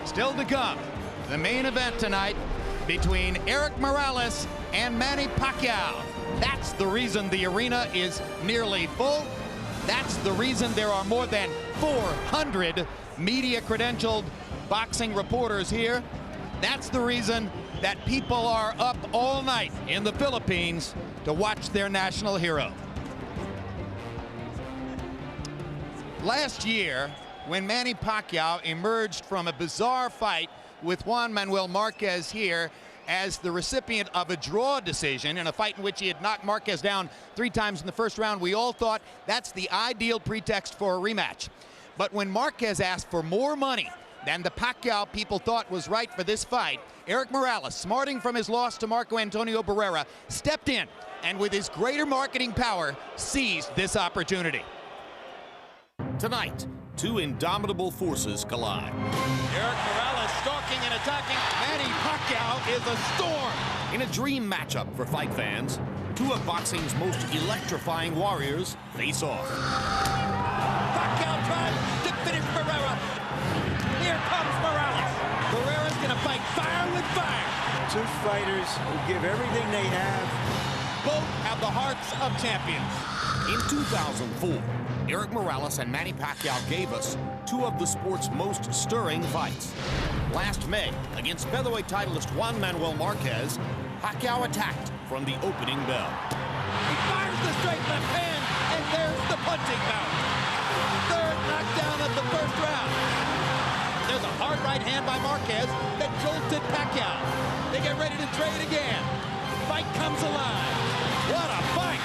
Still to come, the main event tonight between Erik Morales and Manny Pacquiao. That's the reason the arena is nearly full. That's the reason there are more than 400 media-credentialed boxing reporters here. That's the reason that people are up all night in the Philippines to watch their national hero. Last year, when Manny Pacquiao emerged from a bizarre fight with Juan Manuel Marquez here as the recipient of a draw decision in a fight in which he had knocked Marquez down 3 times in the first round, we all thought that's the ideal pretext for a rematch. But when Marquez asked for more money than the Pacquiao people thought was right for this fight, Erik Morales, smarting from his loss to Marco Antonio Barrera, stepped in and with his greater marketing power seized this opportunity. Tonight, 2 indomitable forces collide. Erik Morales stalking and attacking. Manny Pacquiao is a storm. In a dream matchup for fight fans, 2 of boxing's most electrifying warriors face off. Pacquiao tries to finish Barrera. Here comes Morales. Barrera's gonna fight fire with fire. 2 fighters who give everything they have. Both have the hearts of champions. In 2004, Erik Morales and Manny Pacquiao gave us 2 of the sport's most stirring fights. Last May, against featherweight titleist Juan Manuel Marquez, Pacquiao attacked from the opening bell. He fires the straight left hand, and there's the punching bout. 3rd knockdown of the first round. There's a hard right hand by Marquez that jolted Pacquiao. They get ready to trade again. Fight comes alive. What a fight!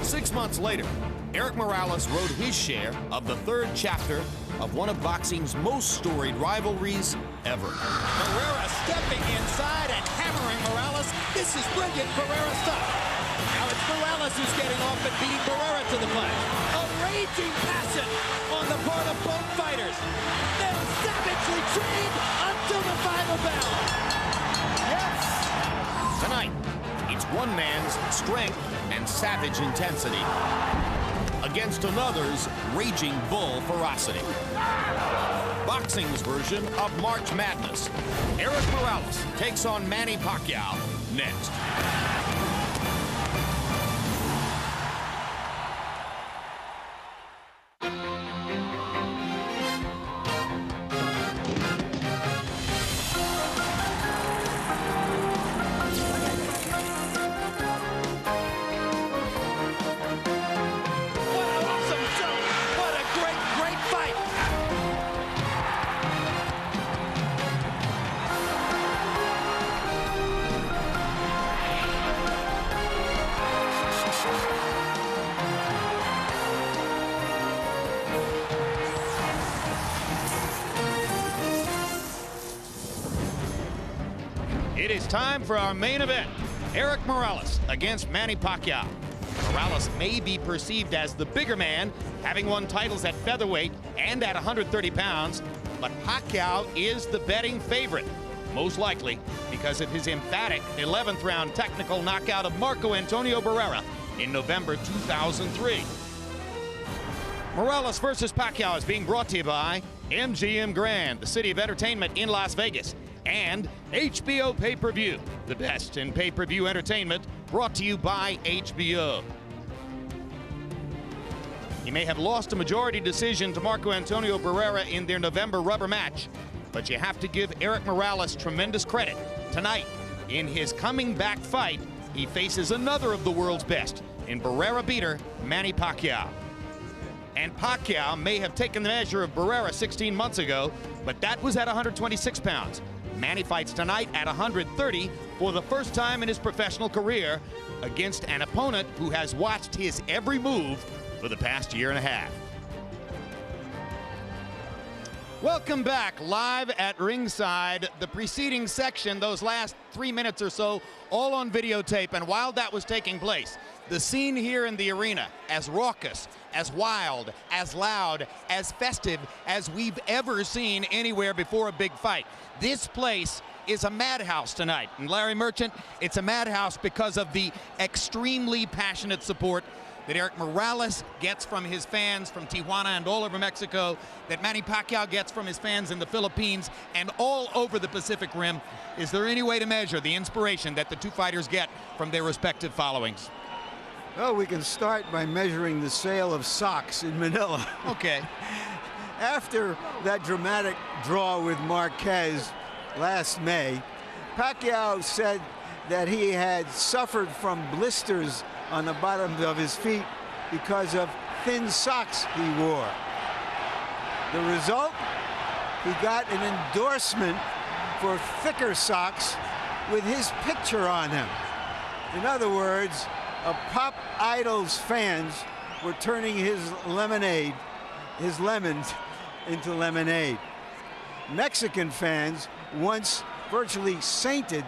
6 months later, Erik Morales wrote his share of the 3rd chapter of one of boxing's most storied rivalries ever. Barrera stepping inside and hammering Morales. This is brilliant Barrera stuff. Now it's Morales who's getting off and beating Barrera to the punch. A raging passion on the part of both fighters. They'll savagely trade until the final bell. Yes! Tonight, it's one man's strength and savage intensity against another's raging bull ferocity. Boxing's version of March Madness. Erik Morales takes on Manny Pacquiao next. It is time for our main event. Erik Morales against Manny Pacquiao. Morales may be perceived as the bigger man, having won titles at featherweight and at 130 pounds, but Pacquiao is the betting favorite, most likely because of his emphatic 11th round technical knockout of Marco Antonio Barrera in November 2003. Morales versus Pacquiao is being brought to you by MGM Grand, the city of entertainment in Las Vegas, and HBO Pay-Per-View, the best in pay-per-view entertainment, brought to you by HBO. He may have lost a majority decision to Marco Antonio Barrera in their November rubber match, but you have to give Erik Morales tremendous credit. Tonight, in his coming back fight, he faces another of the world's best in Barrera beater Manny Pacquiao. And Pacquiao may have taken the measure of Barrera 16 months ago, but that was at 126 pounds. Manny fights tonight at 130 for the first time in his professional career against an opponent who has watched his every move for the past year and a half. Welcome back, live at ringside. The preceding section, those last 3 minutes or so, all on videotape, and while that was taking place, the scene here in the arena, as raucous, as wild, as loud, as festive as we've ever seen anywhere before a big fight. This place is a madhouse tonight. And Larry Merchant, it's a madhouse because of the extremely passionate support that Erik Morales gets from his fans from Tijuana and all over Mexico, that Manny Pacquiao gets from his fans in the Philippines and all over the Pacific Rim? Is there any way to measure the inspiration that the two fighters get from their respective followings? Well, we can start by measuring the sale of socks in Manila. Okay. After that dramatic draw with Marquez last May, Pacquiao said that he had suffered from blisters on the bottoms of his feet because of thin socks he wore. The result? He got an endorsement for thicker socks with his picture on them. In other words, a pop idol's fans were turning his lemons into lemonade. Mexican fans once virtually sainted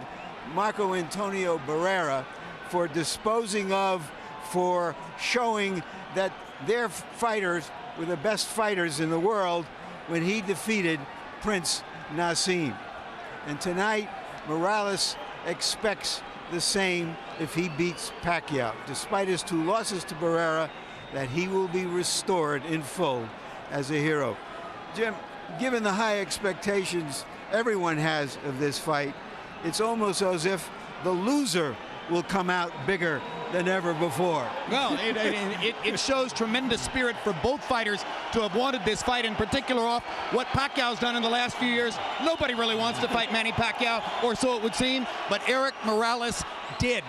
Marco Antonio Barrera for disposing of, for showing that their fighters were the best fighters in the world when he defeated Prince Nassim. And tonight, Morales expects the same if he beats Pacquiao. Despite his 2 losses to Barrera, that he will be restored in full as a hero. Jim, given the high expectations everyone has of this fight, it's almost as if the loser will come out bigger than ever before. Well, it shows tremendous spirit for both fighters to have wanted this fight, in particular off what Pacquiao's done in the last few years. Nobody really wants to fight Manny Pacquiao, or so it would seem, but Erik Morales did.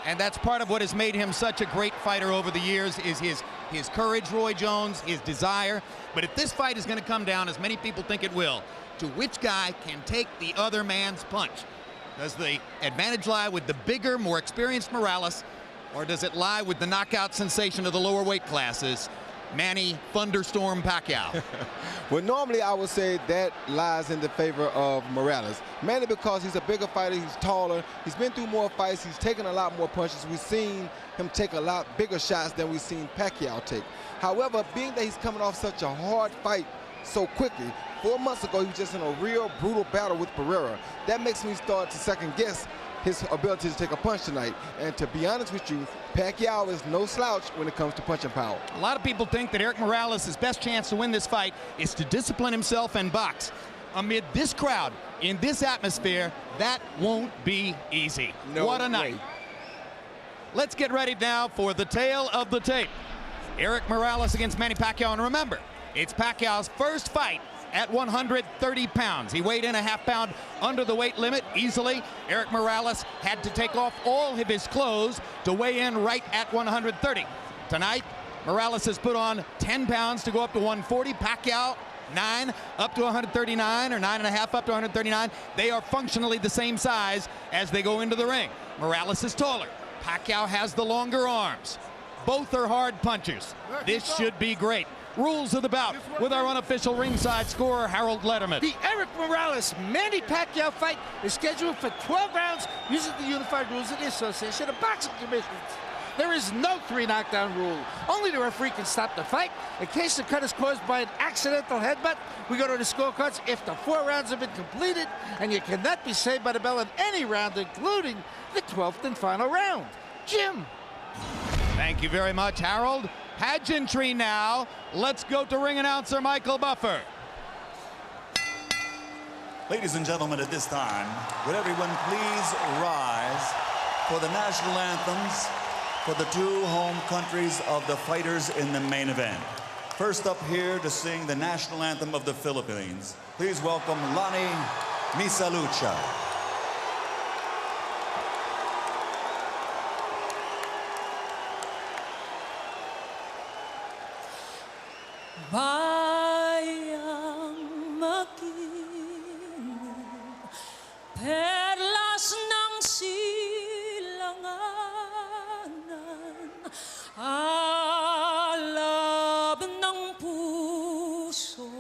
And that's part of what has made him such a great fighter over the years, is his courage, Roy Jones, his desire. But if this fight is going to come down, as many people think it will, to which guy can take the other man's punch? Does the advantage lie with the bigger, more experienced Morales, or does it lie with the knockout sensation of the lower weight classes, Manny Thunderstorm Pacquiao? Well, normally I would say that lies in the favor of Morales. Mainly because he's a bigger fighter, he's taller, he's been through more fights, he's taken a lot more punches. We've seen him take a lot bigger shots than we've seen Pacquiao take. However, being that he's coming off such a hard fight so quickly, 4 months ago he was just in a real brutal battle with Barrera. That makes me start to second guess his ability to take a punch tonight. And to be honest with you, Pacquiao is no slouch when it comes to punching power. A lot of people think that Erik Morales' best chance to win this fight is to discipline himself and box. Amid this crowd, in this atmosphere, that won't be easy. No what a night. way. Let's get ready now for the tale of the tape. Erik Morales against Manny Pacquiao, and remember, it's Pacquiao's first fight at 130 pounds. He weighed in a half pound under the weight limit easily. Erik Morales had to take off all of his clothes to weigh in right at 130. Tonight, Morales has put on 10 pounds to go up to 140. Pacquiao, 9 up to 139, or 9.5 up to 139. They are functionally the same size as they go into the ring. Morales is taller. Pacquiao has the longer arms. Both are hard punchers. This should be great. Rules of the bout with our unofficial ringside scorer, Harold Letterman. The Erik Morales-Manny Pacquiao fight is scheduled for 12 rounds using the unified rules of the Association of Boxing Commissions. There is no 3 knockdown rule. Only the referee can stop the fight. In case the cut is caused by an accidental headbutt, we go to the scorecards if the 4 rounds have been completed, and you cannot be saved by the bell in any round, including the 12th and final round. Jim. Thank you very much, Harold. Pageantry now. Let's go to ring announcer Michael Buffer. Ladies and gentlemen, at this time, would everyone please rise for the national anthems for the 2 home countries of the fighters in the main event. First up here to sing the national anthem of the Philippines, please welcome Lani Misalucha. Bayang makinig, perlas ng silanganan, alab ng puso,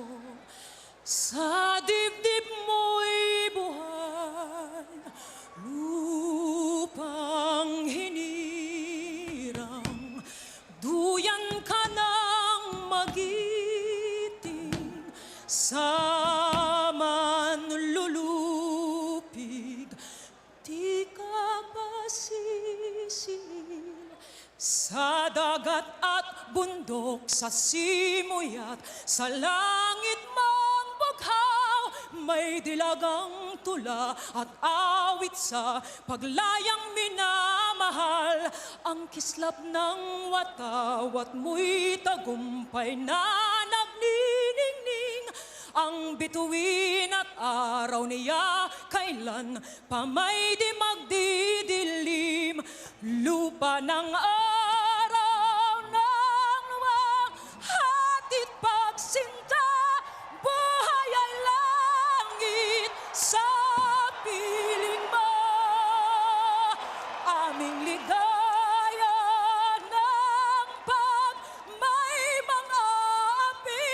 sa dibdib mo'y buhay, lupang hinirang, duyan ka ng magiting, sa manlulupig, di ka pa sisil, sa dagat bundok sa simoy at sa langit mang bughaw, may dilagang tula at awit sa paglayang minamahal. Ang kislap ng watawat mo'y tagumpay na nagniningning. Ang bituin at araw niya kailan pa may di magdidilim. Lupa ng araw ng luwang hatid pagsinta, buhay ay langit sa piling mo. Aming ligaya ng pag may mga api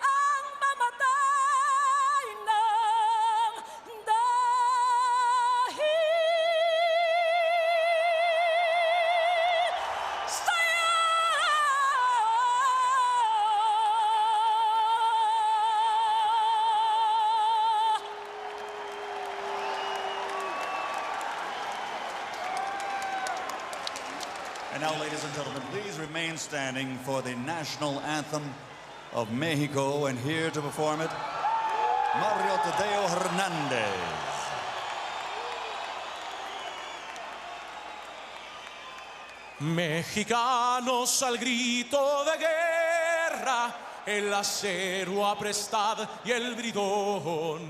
ang mamatay ng dahil sa'yo. And now, ladies and gentlemen, please remain standing for the national anthem of Mexico. And here to perform it, Mario Tadeo Hernandez. Mexicanos al grito de guerra, el acero aprestad y el bridón,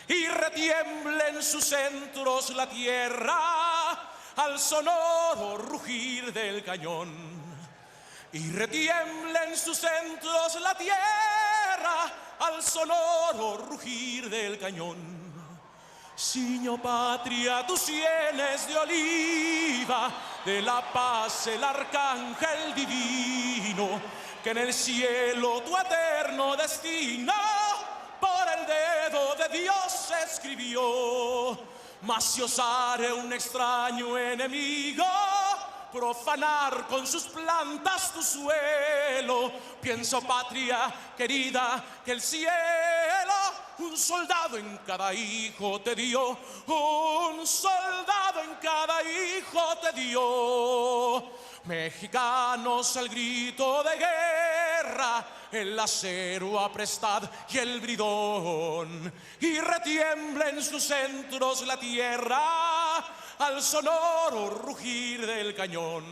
y retiembla en sus centros la tierra al sonoro rugir del cañón. Y retiembla en sus centros la tierra al sonoro rugir del cañón. Ciño patria, tus sienes de oliva, de la paz el arcángel divino, que en el cielo tu eterno destino por el dedo de Dios escribió. Mas si osare un extraño enemigo profanar con sus plantas tu suelo, pienso, patria querida, que el cielo un soldado en cada hijo te dio, un soldado en cada hijo te dio. Mexicanos al grito de guerra, el acero aprestad y el bridón, y retiembla en sus centros la tierra al sonoro rugir del cañón.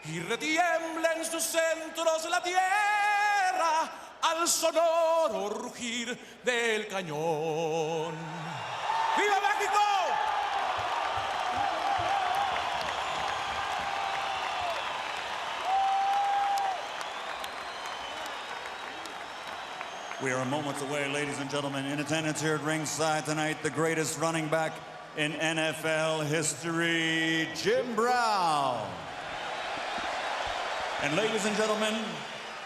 Y retiembla en sus centros la tierra al sonoro rugir del cañón. ¡Viva México! We are moments away, ladies and gentlemen. In attendance here at ringside tonight, the greatest running back in NFL history, Jim Brown. And ladies and gentlemen,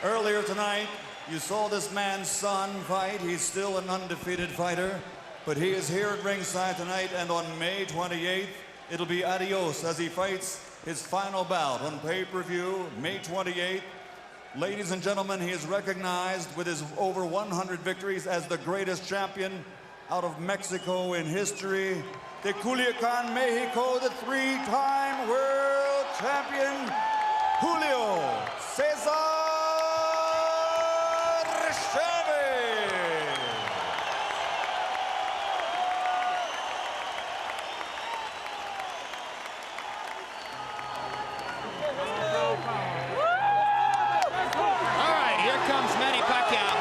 earlier tonight, you saw this man's son fight. He's still an undefeated fighter, but he is here at ringside tonight, and on May 28th, it'll be adios as he fights his final bout on pay-per-view, May 28th. Ladies and gentlemen, he is recognized with his over 100 victories as the greatest champion out of Mexico in history. De Culiacan, Mexico, the three-time world champion, Julio Cesar Chavez. All right, here comes Manny Pacquiao.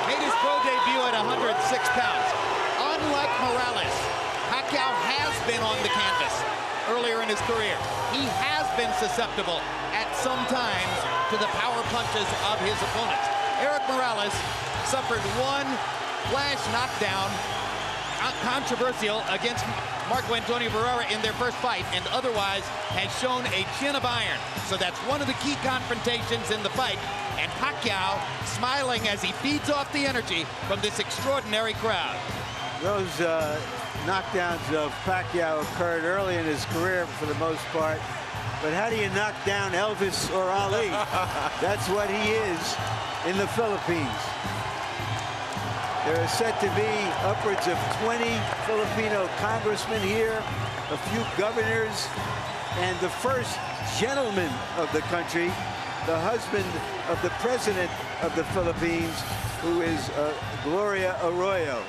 Made his pro debut at 106 pounds. Unlike Morales, Pacquiao has been on the canvas earlier in his career. He has been susceptible at some times to the power punches of his opponents. Erik Morales suffered one flash knockdown, controversial, against Marco Antonio Barrera in their first fight, and otherwise has shown a chin of iron. So that's one of the key confrontations in the fight, and Pacquiao smiling as he feeds off the energy from this extraordinary crowd. Those knockdowns of Pacquiao occurred early in his career for the most part. But how do you knock down Elvis or Ali? That's what he is in the Philippines. There are said to be upwards of 20 Filipino congressmen here, a few governors, and the first gentleman of the country the husband of the president of the Philippines, who is Gloria Arroyo.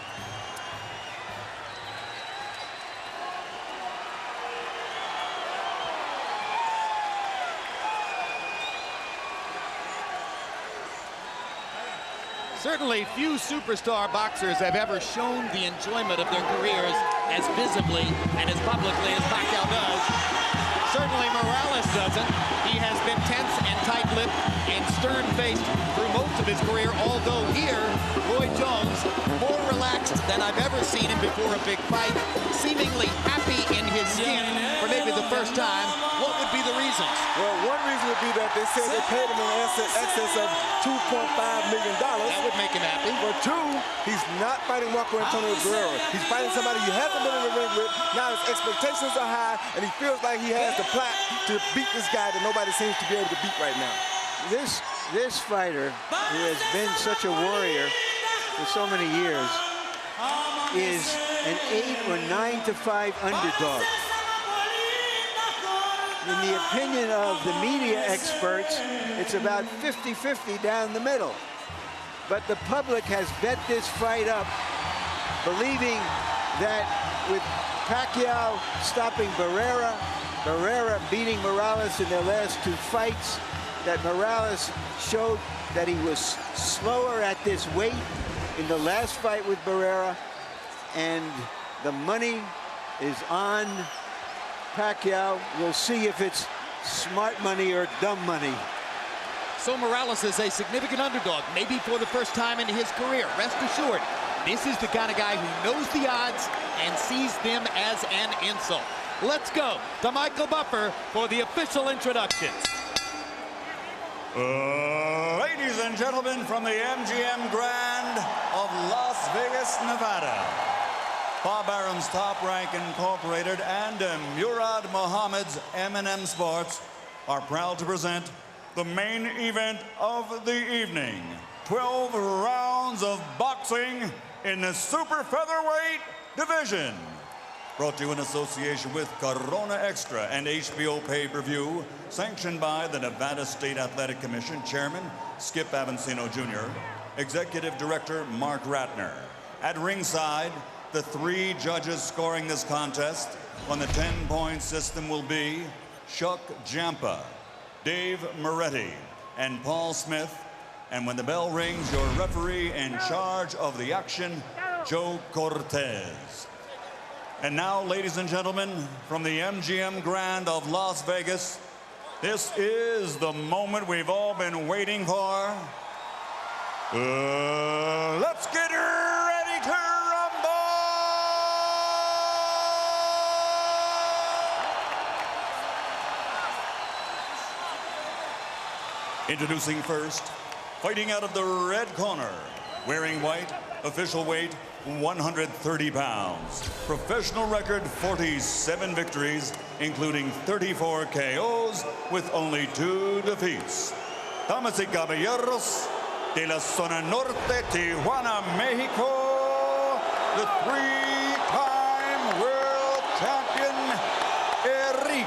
Certainly few superstar boxers have ever shown the enjoyment of their careers as visibly and as publicly as Pacquiao does. Certainly Morales doesn't. He has been tense and tight-lipped and stern-faced through most of his career, although here, Roy Jones, more relaxed than I've ever seen him before a big fight, seemingly happy in his skin for maybe the first time. What would be the reasons? Well, one reason would be that they said they paid him in excess of $2.5 million. That would make him happy. For two, he's not fighting Marco Antonio Barrera. He's fighting somebody he hasn't been in the ring with. Now his expectations are high, and he feels like he has the plaque to beat this guy that nobody seems to be able to beat right now. This fighter, who has been such a warrior for so many years, is an 8 or 9-5 underdog. In the opinion of the media experts, it's about 50-50 down the middle. But the public has bet this fight up, believing that with Pacquiao stopping Barrera, Barrera beating Morales in their last 2 fights, that Morales showed that he was slower at this weight in the last fight with Barrera, and the money is on Pacquiao. We'll see if it's smart money or dumb money. So Morales is a significant underdog, maybe for the first time in his career. Rest assured, this is the kind of guy who knows the odds and sees them as an insult. Let's go to Michael Buffer for the official introductions. Ladies and gentlemen, from the MGM Grand of Las Vegas, Nevada, Bob Arum's Top Rank Incorporated and Murad Muhammad's M&M Sports are proud to present the main event of the evening. 12 rounds of boxing in the super featherweight division. Brought to you in association with Corona Extra and HBO pay-per-view, sanctioned by the Nevada State Athletic Commission Chairman Skip Avancino Jr., Executive Director Mark Ratner. At ringside, the 3 judges scoring this contest on the 10-point system will be Chuck Jampa, Dave Moretti, and Paul Smith. And when the bell rings, your referee in charge of the action, Joe Cortez. And now, ladies and gentlemen, from the MGM Grand of Las Vegas, this is the moment we've all been waiting for. Let's get ready to rumble! Introducing first, fighting out of the red corner, wearing white, official weight 130 pounds. Professional record 47 victories, including 34 KOs with only 2 defeats. Damas y caballeros, de la zona norte, Tijuana, Mexico, the 3-time world champion, Erik,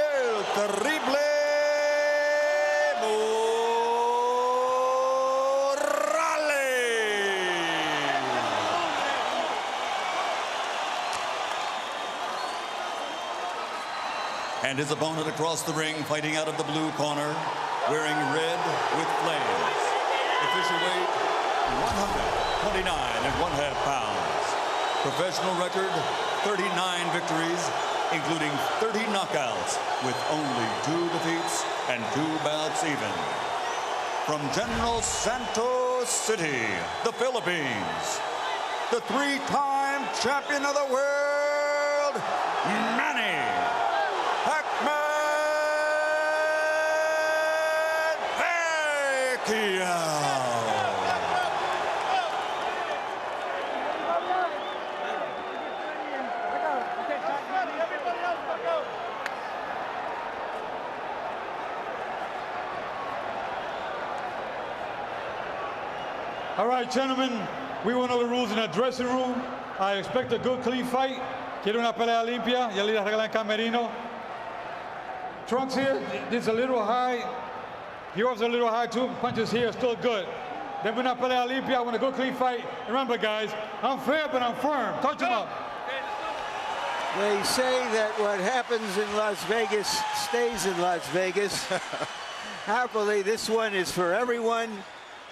el Terrible and his opponent across the ring, fighting out of the blue corner, wearing red with flames. Official weight, 129.5 pounds. Professional record, 39 victories, including 30 knockouts, with only 2 defeats and 2 bouts even. From General Santos City, the Philippines, the 3-time champion of the world, Manny Pacquiao. All right, gentlemen, we went over the rules in the dressing room. I expect a good, clean fight. Quiero una pelea limpia. Ya le regla en camerino. Trunks here, this is a little high. He was a little high too. Punches here are still good. Then we're not pelea limpia. I want a good clean fight. And remember, guys, I'm fair, but I'm firm. Touch him up. They say that what happens in Las Vegas stays in Las Vegas. Happily, this one is for everyone,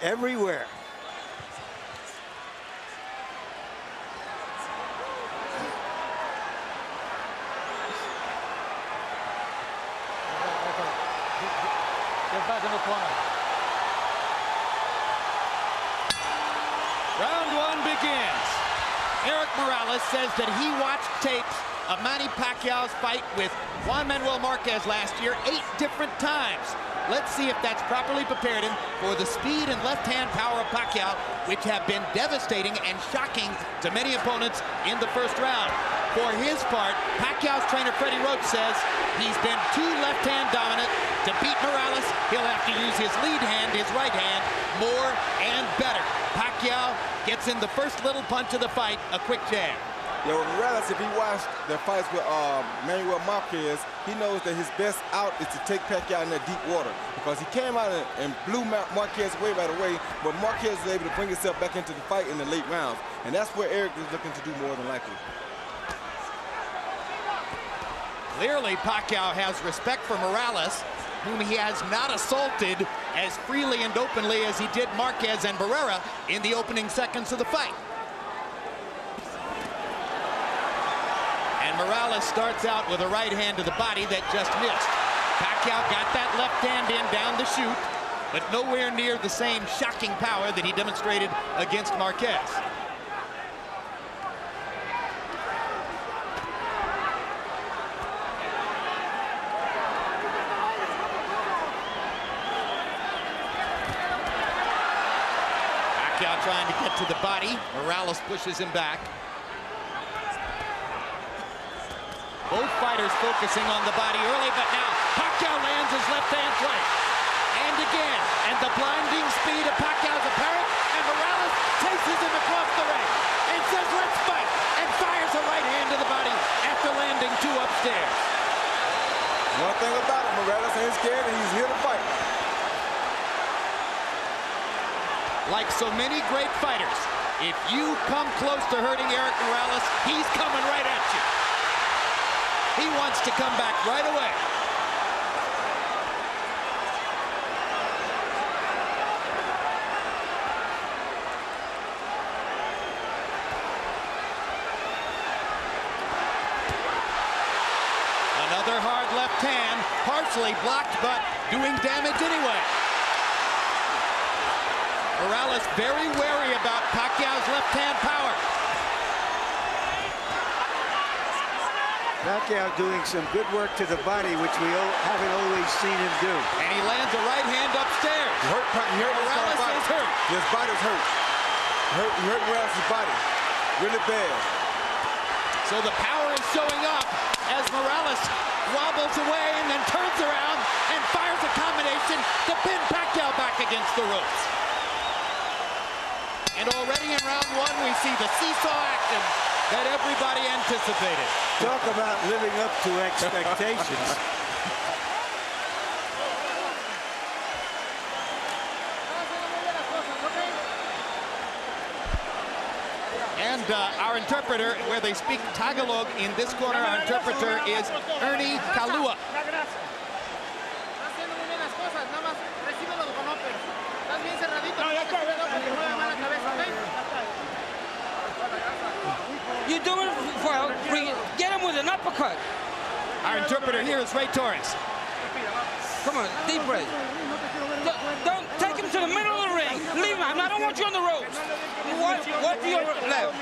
everywhere. Get back in the corner. Round one begins. Erik Morales says that he watched tapes of Manny Pacquiao's fight with Juan Manuel Marquez last year 8 different times. Let's see if that's properly prepared him for the speed and left-hand power of Pacquiao, which have been devastating and shocking to many opponents in the first round. For his part, Pacquiao's trainer Freddie Roach says he's been too left-hand dominant. To beat Morales, he'll have to use his lead hand, his right hand, more and better. Pacquiao gets in the first little punch of the fight, a quick jab. Yeah, well, Morales, if he watched the fights with Manuel Marquez, he knows that his best out is to take Pacquiao in that deep water, because he came out and blew Marquez away right away, but Marquez was able to bring himself back into the fight in the late rounds, and that's where Erik is looking to do more than likely. Clearly, Pacquiao has respect for Morales, whom he has not assaulted as freely and openly as he did Marquez and Barrera in the opening seconds of the fight. And Morales starts out with a right hand to the body that just missed. Pacquiao got that left hand in down the chute, but nowhere near the same shocking power that he demonstrated against Marquez. Pacquiao trying to get to the body. Morales pushes him back. Both fighters focusing on the body early, but now Pacquiao lands his left-hand right. And again, and the blinding speed of Pacquiao's apparent, and Morales chases him across the ring and says, let's fight, and fires a right hand to the body after landing 2 upstairs. One thing about it, Morales ain't scared and he's here to fight. Like so many great fighters, if you come close to hurting Erik Morales, he's coming right at you. He wants to come back right away. Another hard left hand, partially blocked, but doing damage anyway. Morales very wary about Pacquiao's left-hand power. Pacquiao doing some good work to the body, which we haven't always seen him do. And he lands a right hand upstairs. Morales is hurt. His body's hurt. He hurt Morales' body really bad. So the power is showing up as Morales wobbles away and then turns around and fires a combination to pin Pacquiao back against the ropes. And already in round 1, we see the seesaw action that everybody anticipated. Talk about living up to expectations. And our interpreter, where they speak Tagalog in this corner, our interpreter is Ernie Kalua. You do it well, get him with an uppercut. Our interpreter here is Ray Torres. Come on, deep breath. Don't take him to the middle of the ring. Leave him. I don't want you on the ropes. What to your left?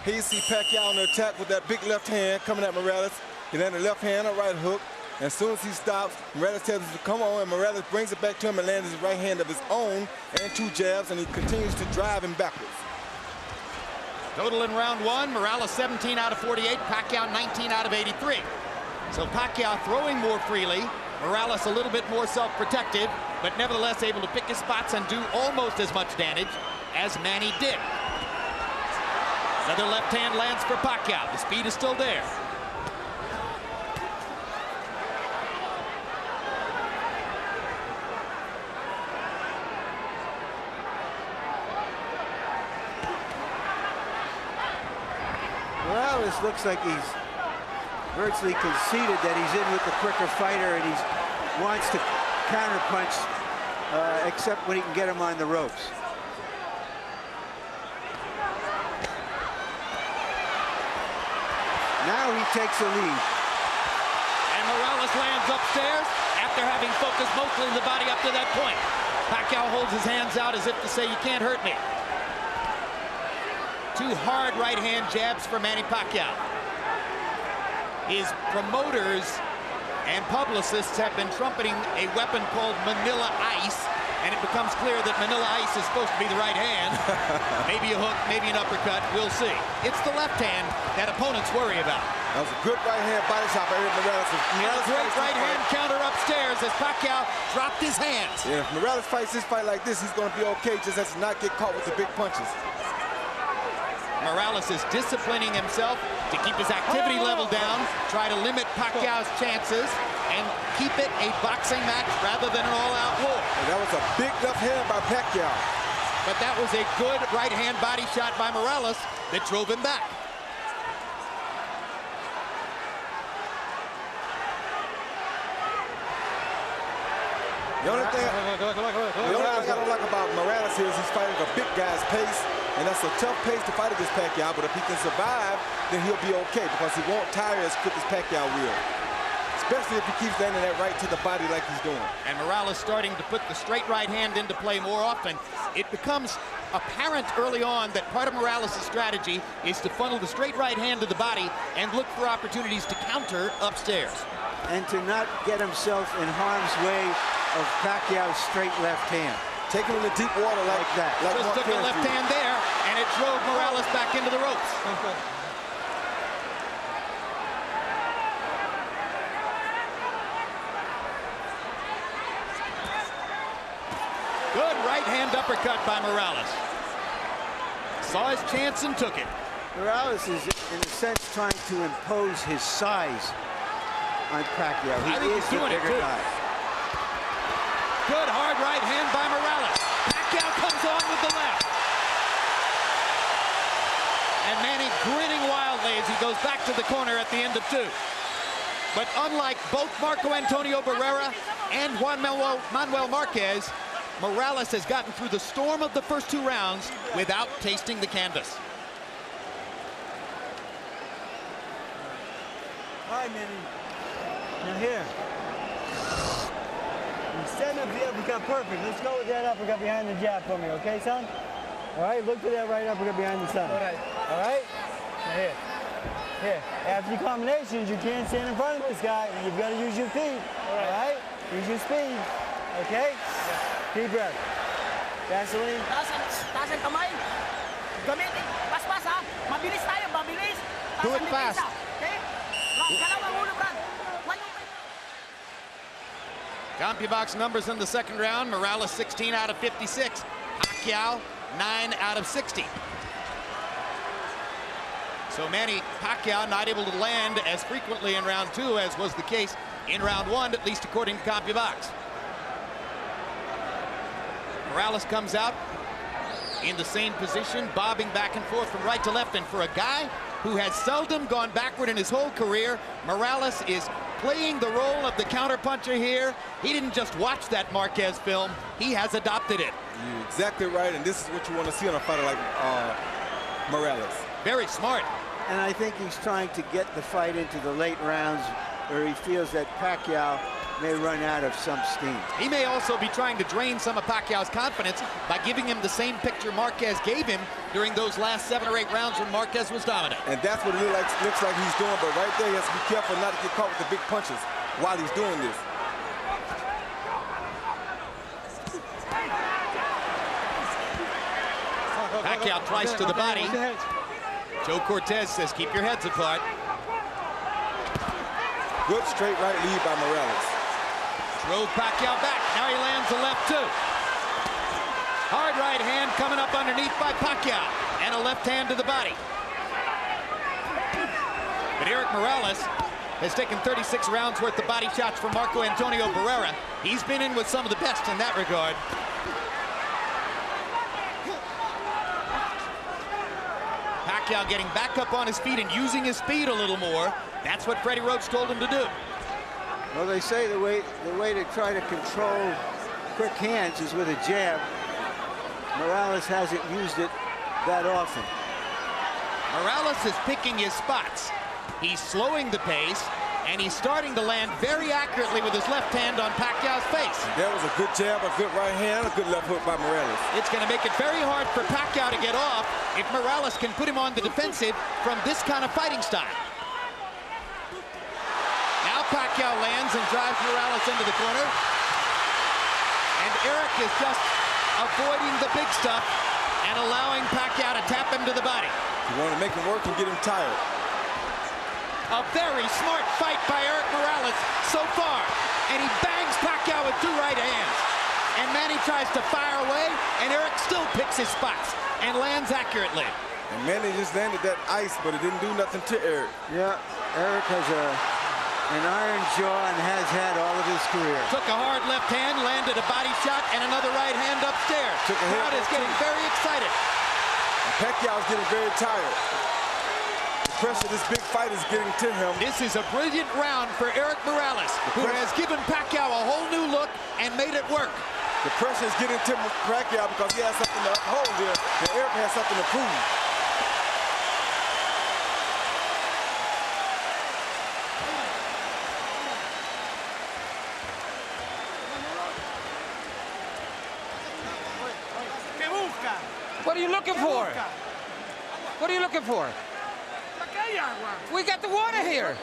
Here you see Pacquiao on the attack with that big left hand coming at Morales. He landed a left hand, a right hook. And as soon as he stops, Morales tells him to come on, and Morales brings it back to him and lands his right hand of his own and 2 jabs, and he continues to drive him backwards. Total in round 1, Morales 17 out of 48, Pacquiao 19 out of 83. So Pacquiao throwing more freely, Morales a little bit more self-protected, but nevertheless able to pick his spots and do almost as much damage as Manny did. Another left hand lands for Pacquiao. The speed is still there. Morales looks like he's virtually conceded that he's in with the quicker fighter, and he wants to counterpunch, except when he can get him on the ropes. Now he takes a lead. And Morales lands upstairs after having focused mostly the body up to that point. Pacquiao holds his hands out as if to say, you can't hurt me. Two hard right-hand jabs for Manny Pacquiao. His promoters and publicists have been trumpeting a weapon called Manila Ice, and it becomes clear that Manila Ice is supposed to be the right hand. Maybe a hook, maybe an uppercut, we'll see. It's the left hand that opponents worry about. That was a good right-hand body shot by Erik Morales. A great right-hand counter upstairs as Pacquiao dropped his hands. Yeah, if Morales fights this fight like this, he's going to be okay, just has to not get caught with the big punches. Morales is disciplining himself to keep his activity level down, try to limit Pacquiao's chances, and keep it a boxing match rather than an all-out war. And that was a big left hand by Pacquiao. But that was a good right-hand body shot by Morales that drove him back. The only thing I don't like about Morales is he's fighting a big guy's pace, and that's a tough pace to fight against Pacquiao, but if he can survive, then he'll be okay because he won't tire as quick as Pacquiao will. Especially if he keeps landing that right to the body like he's doing. And Morales starting to put the straight right hand into play more often. It becomes apparent early on that part of Morales' strategy is to funnel the straight right hand to the body and look for opportunities to counter upstairs. And to not get himself in harm's way of Pacquiao's straight left hand. Take him in the deep water like that. Like Just took a left hand there, and it drove Morales back into the ropes. Good right hand uppercut by Morales. Saw his chance and took it. Morales is, in a sense, trying to impose his size on Pacquiao. I think he's doing it too. Good hard right hand by Morales. Pacquiao comes on with the left. And Manny grinning wildly as he goes back to the corner at the end of two. But unlike both Marco Antonio Barrera and Juan Manuel Marquez, Morales has gotten through the storm of the first two rounds without tasting the canvas. Hi, Manny. Now here. You set up the uppercut perfect. Let's go with that uppercut behind the jab for me, okay, son? All right, look for that right uppercut behind the son. All right. All right? Now here. Here. After your combinations, you can't stand in front of this guy. You've got to use your feet. All right? Use your speed. Okay? Deep breath. Vaseline. Taas ang kamay. Gamitin. Pas-pas, ha? Mabilis tayo, mabilis. Do it fast. Okay? Dalawang ulo, Brad. CompuBox numbers in the second round. Morales 16 out of 56. Pacquiao 9 out of 60. So Manny Pacquiao not able to land as frequently in round two as was the case in round one, at least according to CompuBox. Morales comes out in the same position, bobbing back and forth from right to left. And for a guy who has seldom gone backward in his whole career, Morales is playing the role of the counterpuncher here. He didn't just watch that Marquez film, he has adopted it. You're exactly right, and this is what you want to see on a fighter like Morales. Very smart. And I think he's trying to get the fight into the late rounds where he feels that Pacquiao may run out of some steam. He may also be trying to drain some of Pacquiao's confidence by giving him the same picture Marquez gave him during those last 7 or 8 rounds when Marquez was dominant. And that's what it looks like he's doing, but right there he has to be careful not to get caught with the big punches while he's doing this. Pacquiao twice to the body. Joe Cortez says, keep your heads apart. Good straight right lead by Morales. Drove Pacquiao back. Now he lands the left too. Hard right hand coming up underneath by Pacquiao. And a left hand to the body. But Erik Morales has taken 36 rounds worth of body shots from Marco Antonio Barrera. He's been in with some of the best in that regard. Pacquiao getting back up on his feet and using his speed a little more. That's what Freddie Roach told him to do. Well, they say the way to try to control quick hands is with a jab. Morales hasn't used it that often. Morales is picking his spots. He's slowing the pace, and he's starting to land very accurately with his left hand on Pacquiao's face. That was a good jab, a good right hand, a good left hook by Morales. It's going to make it very hard for Pacquiao to get off if Morales can put him on the defensive from this kind of fighting style. Now Pacquiao lands and drives Morales into the corner. And Erik is just avoiding the big stuff and allowing Pacquiao to tap him to the body. You want to make him work and get him tired. A very smart fight by Erik Morales so far. And he bangs Pacquiao with two right hands. And Manny tries to fire away, and Erik still picks his spots and lands accurately. And Manny just landed that ice, but it didn't do nothing to Erik. Yeah, Erik has an iron jaw and has had all of his career. Took a hard left hand, landed a body shot, and another right hand upstairs. The crowd is getting very excited. And Pacquiao's getting very tired. The pressure of this big fight is getting to him. This is a brilliant round for Erik Morales, who has given Pacquiao a whole new look and made it work. The pressure is getting to Pacquiao because he has something to uphold here, and Erik has something to prove. What are you looking for? What are you looking for? We got the water here.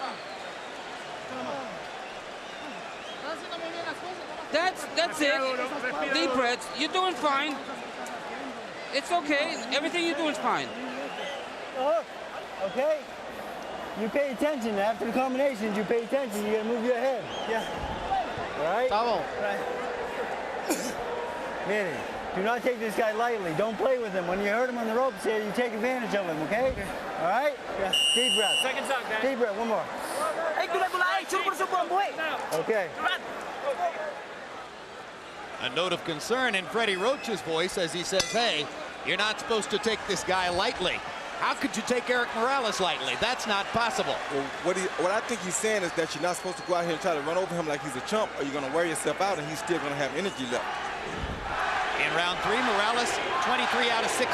That's it. Deep breaths. You're doing fine. It's okay. Everything you're doing is fine. Oh, okay. You pay attention. After the combinations, you pay attention. You gotta move your head. Yeah. All right? Right. Manny, do not take this guy lightly. Don't play with him. When you hurt him on the ropes here, you take advantage of him, okay? All right? Yeah. Deep breath. Second time, guys. Deep breath. One more. Okay. A note of concern in Freddie Roach's voice as he says, hey, you're not supposed to take this guy lightly. How could you take Erik Morales lightly? That's not possible. Well, what I think he's saying is that you're not supposed to go out here and try to run over him like he's a chump, or you're going to wear yourself out and he's still going to have energy left. In round 3, Morales, 23 out of 60.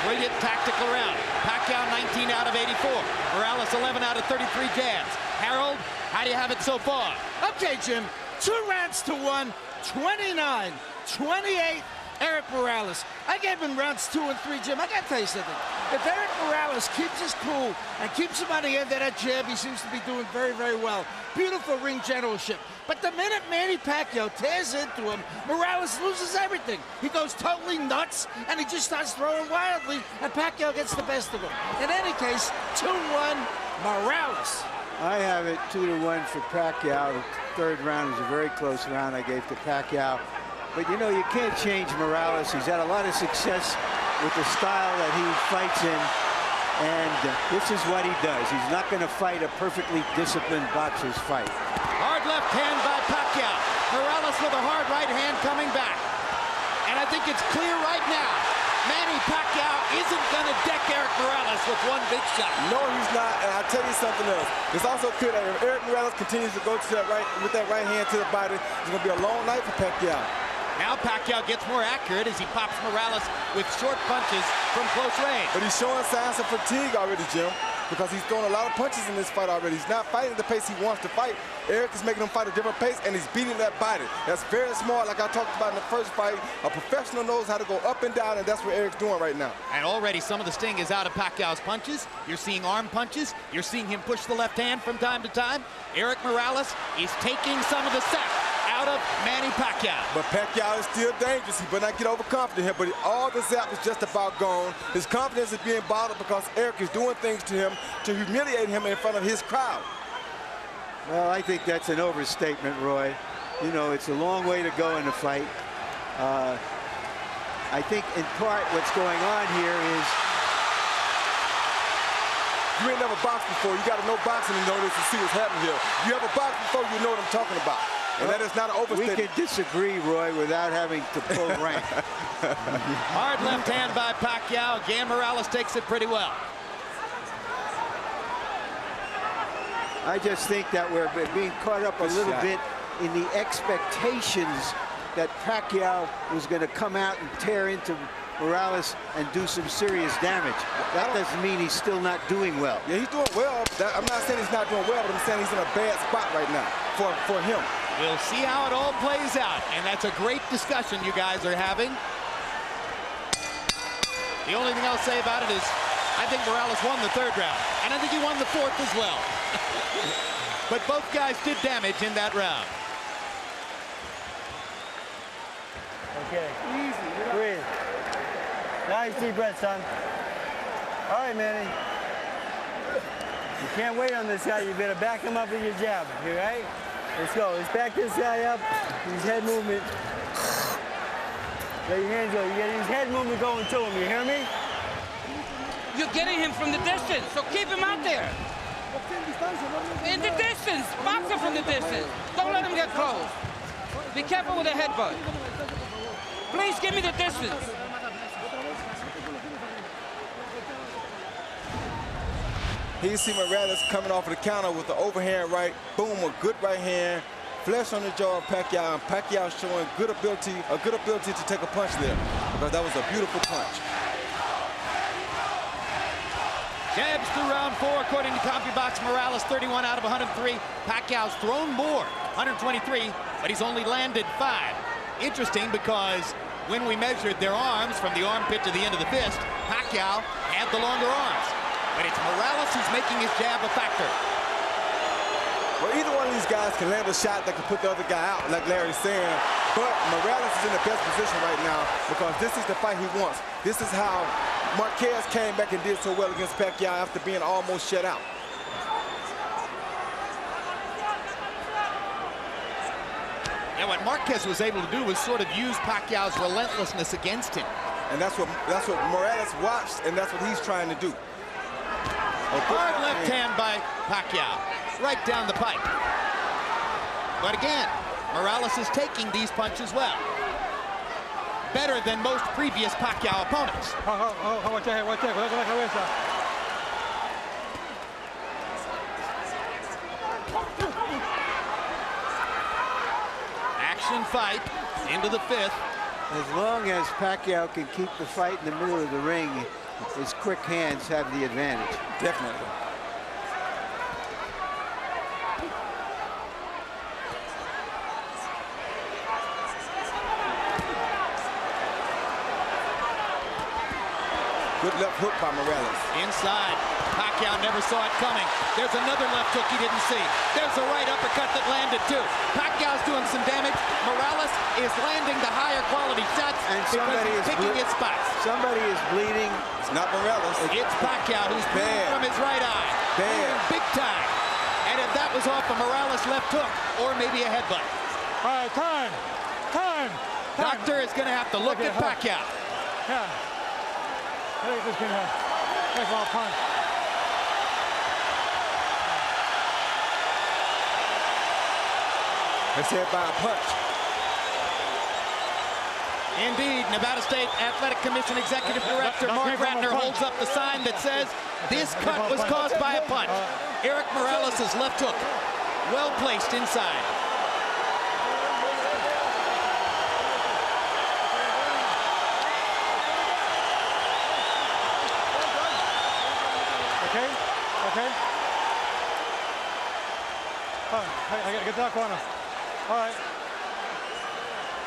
Brilliant tactical round. Pacquiao, 19 out of 84. Morales, 11 out of 33 jabs. Harold, how do you have it so far? Okay, Jim. 2 rounds to 1. 29-28, Erik Morales. I gave him rounds 2 and 3, Jim. I got to tell you something. If Erik Morales keeps his cool and keeps him on the end of that jab, he seems to be doing very, very well. Beautiful ring generalship. But the minute Manny Pacquiao tears into him, Morales loses everything. He goes totally nuts, and he just starts throwing wildly, and Pacquiao gets the best of him. In any case, 2-1, Morales. I have it 2-1 for Pacquiao. The third round was a very close round I gave to Pacquiao. But, you know, you can't change Morales. He's had a lot of success with the style that he fights in. And this is what he does. He's not going to fight a perfectly disciplined boxer's fight. Hard left hand by Pacquiao. Morales with a hard right hand coming back. And I think it's clear right now, Manny Pacquiao isn't going to deck Erik Morales with one big shot. No, he's not, and I'll tell you something else. It's also clear that if Erik Morales continues to go to that with that right hand to the body, it's going to be a long night for Pacquiao. Now Pacquiao gets more accurate as he pops Morales with short punches from close range. But he's showing signs of fatigue already, Jim, because he's throwing a lot of punches in this fight already. He's not fighting the pace he wants to fight. Erik is making him fight a different pace, and he's beating that body. That's very smart, like I talked about in the first fight. A professional knows how to go up and down, and that's what Erik's doing right now. And already some of the sting is out of Pacquiao's punches. You're seeing arm punches. You're seeing him push the left hand from time to time. Erik Morales is taking some of the sap out of Manny Pacquiao. But Pacquiao is still dangerous. He better not get overconfident here, but all the zap is just about gone. His confidence is being bottled because Erik is doing things to him to humiliate him in front of his crowd. Well, I think that's an overstatement, Roy. You know, it's a long way to go in the fight. I think in part what's going on here is you ain't never boxed before. You got to know boxing to know this and see what's happening here. You ever boxed before, you know what I'm talking about. And that is not an overstatement. We can disagree, Roy, without having to pull rank. Hard left hand by Pacquiao. Again, Morales takes it pretty well. I just think that we're being caught up a little bit in the expectations that Pacquiao was going to come out and tear into Morales and do some serious damage. That doesn't mean he's still not doing well. Yeah, he's doing well. I'm not saying he's not doing well, but I'm saying he's in a bad spot right now for him. We'll see how it all plays out, and that's a great discussion you guys are having. The only thing I'll say about it is I think Morales won the 3rd round, and I think he won the 4th as well. But both guys did damage in that round. Okay. Easy. Breathe. Nice deep breath, son. All right, Manny. You can't wait on this guy. You better back him up with your jab. You right? Let's go. Let's back this guy up. Use head movement. Let your hands go. You got to use head movement going to him. You hear me? You're getting him from the distance, so keep him out there. In the distance. Box him from the distance. Don't let him get close. Be careful with the headbutt. Please give me the distance. You see Morales coming off of the counter with the overhand right. Boom, a good right hand. Flesh on the jaw of Pacquiao. And Pacquiao showing a good ability to take a punch there, because that was a beautiful punch. Jabs through round 4, according to CompuBox. Morales 31 out of 103. Pacquiao's thrown more, 123, but he's only landed 5. Interesting, because when we measured their arms from the armpit to the end of the fist, Pacquiao had the longer arms. But it's Morales who's making his jab a factor. Well, either one of these guys can land a shot that can put the other guy out, like Larry's saying. But Morales is in the best position right now, because this is the fight he wants. This is how Marquez came back and did so well against Pacquiao after being almost shut out. And what Marquez was able to do was sort of use Pacquiao's relentlessness against him. And that's what Morales watched, and that's what he's trying to do. Hard left hand by Pacquiao, right down the pipe. But again, Morales is taking these punches well. Better than most previous Pacquiao opponents. Action fight into the 5th. As long as Pacquiao can keep the fight in the middle of the ring, his quick hands have the advantage. Definitely. Good left hook by Morales. Inside. Pacquiao never saw it coming. There's another left hook he didn't see. There's a right uppercut that landed too. Pacquiao's doing some damage. Morales is landing the higher quality shots, and somebody is picking his spots. Somebody is bleeding. It's not Morales. It's Pacquiao who's bleeding from his right eye. Bad. Big time. And if that was off a Morales left hook, or maybe a headbutt. All right, time. Doctor is going to have to look at Pacquiao. Yeah. I think this can take a punch. It's hit by a punch. Indeed, Nevada State Athletic Commission Executive Director Mark Ratner holds up the sign that says this cut was caused by a punch. Erik Morales' left hook, well placed inside. Okay. All right, I gotta get that corner. All right.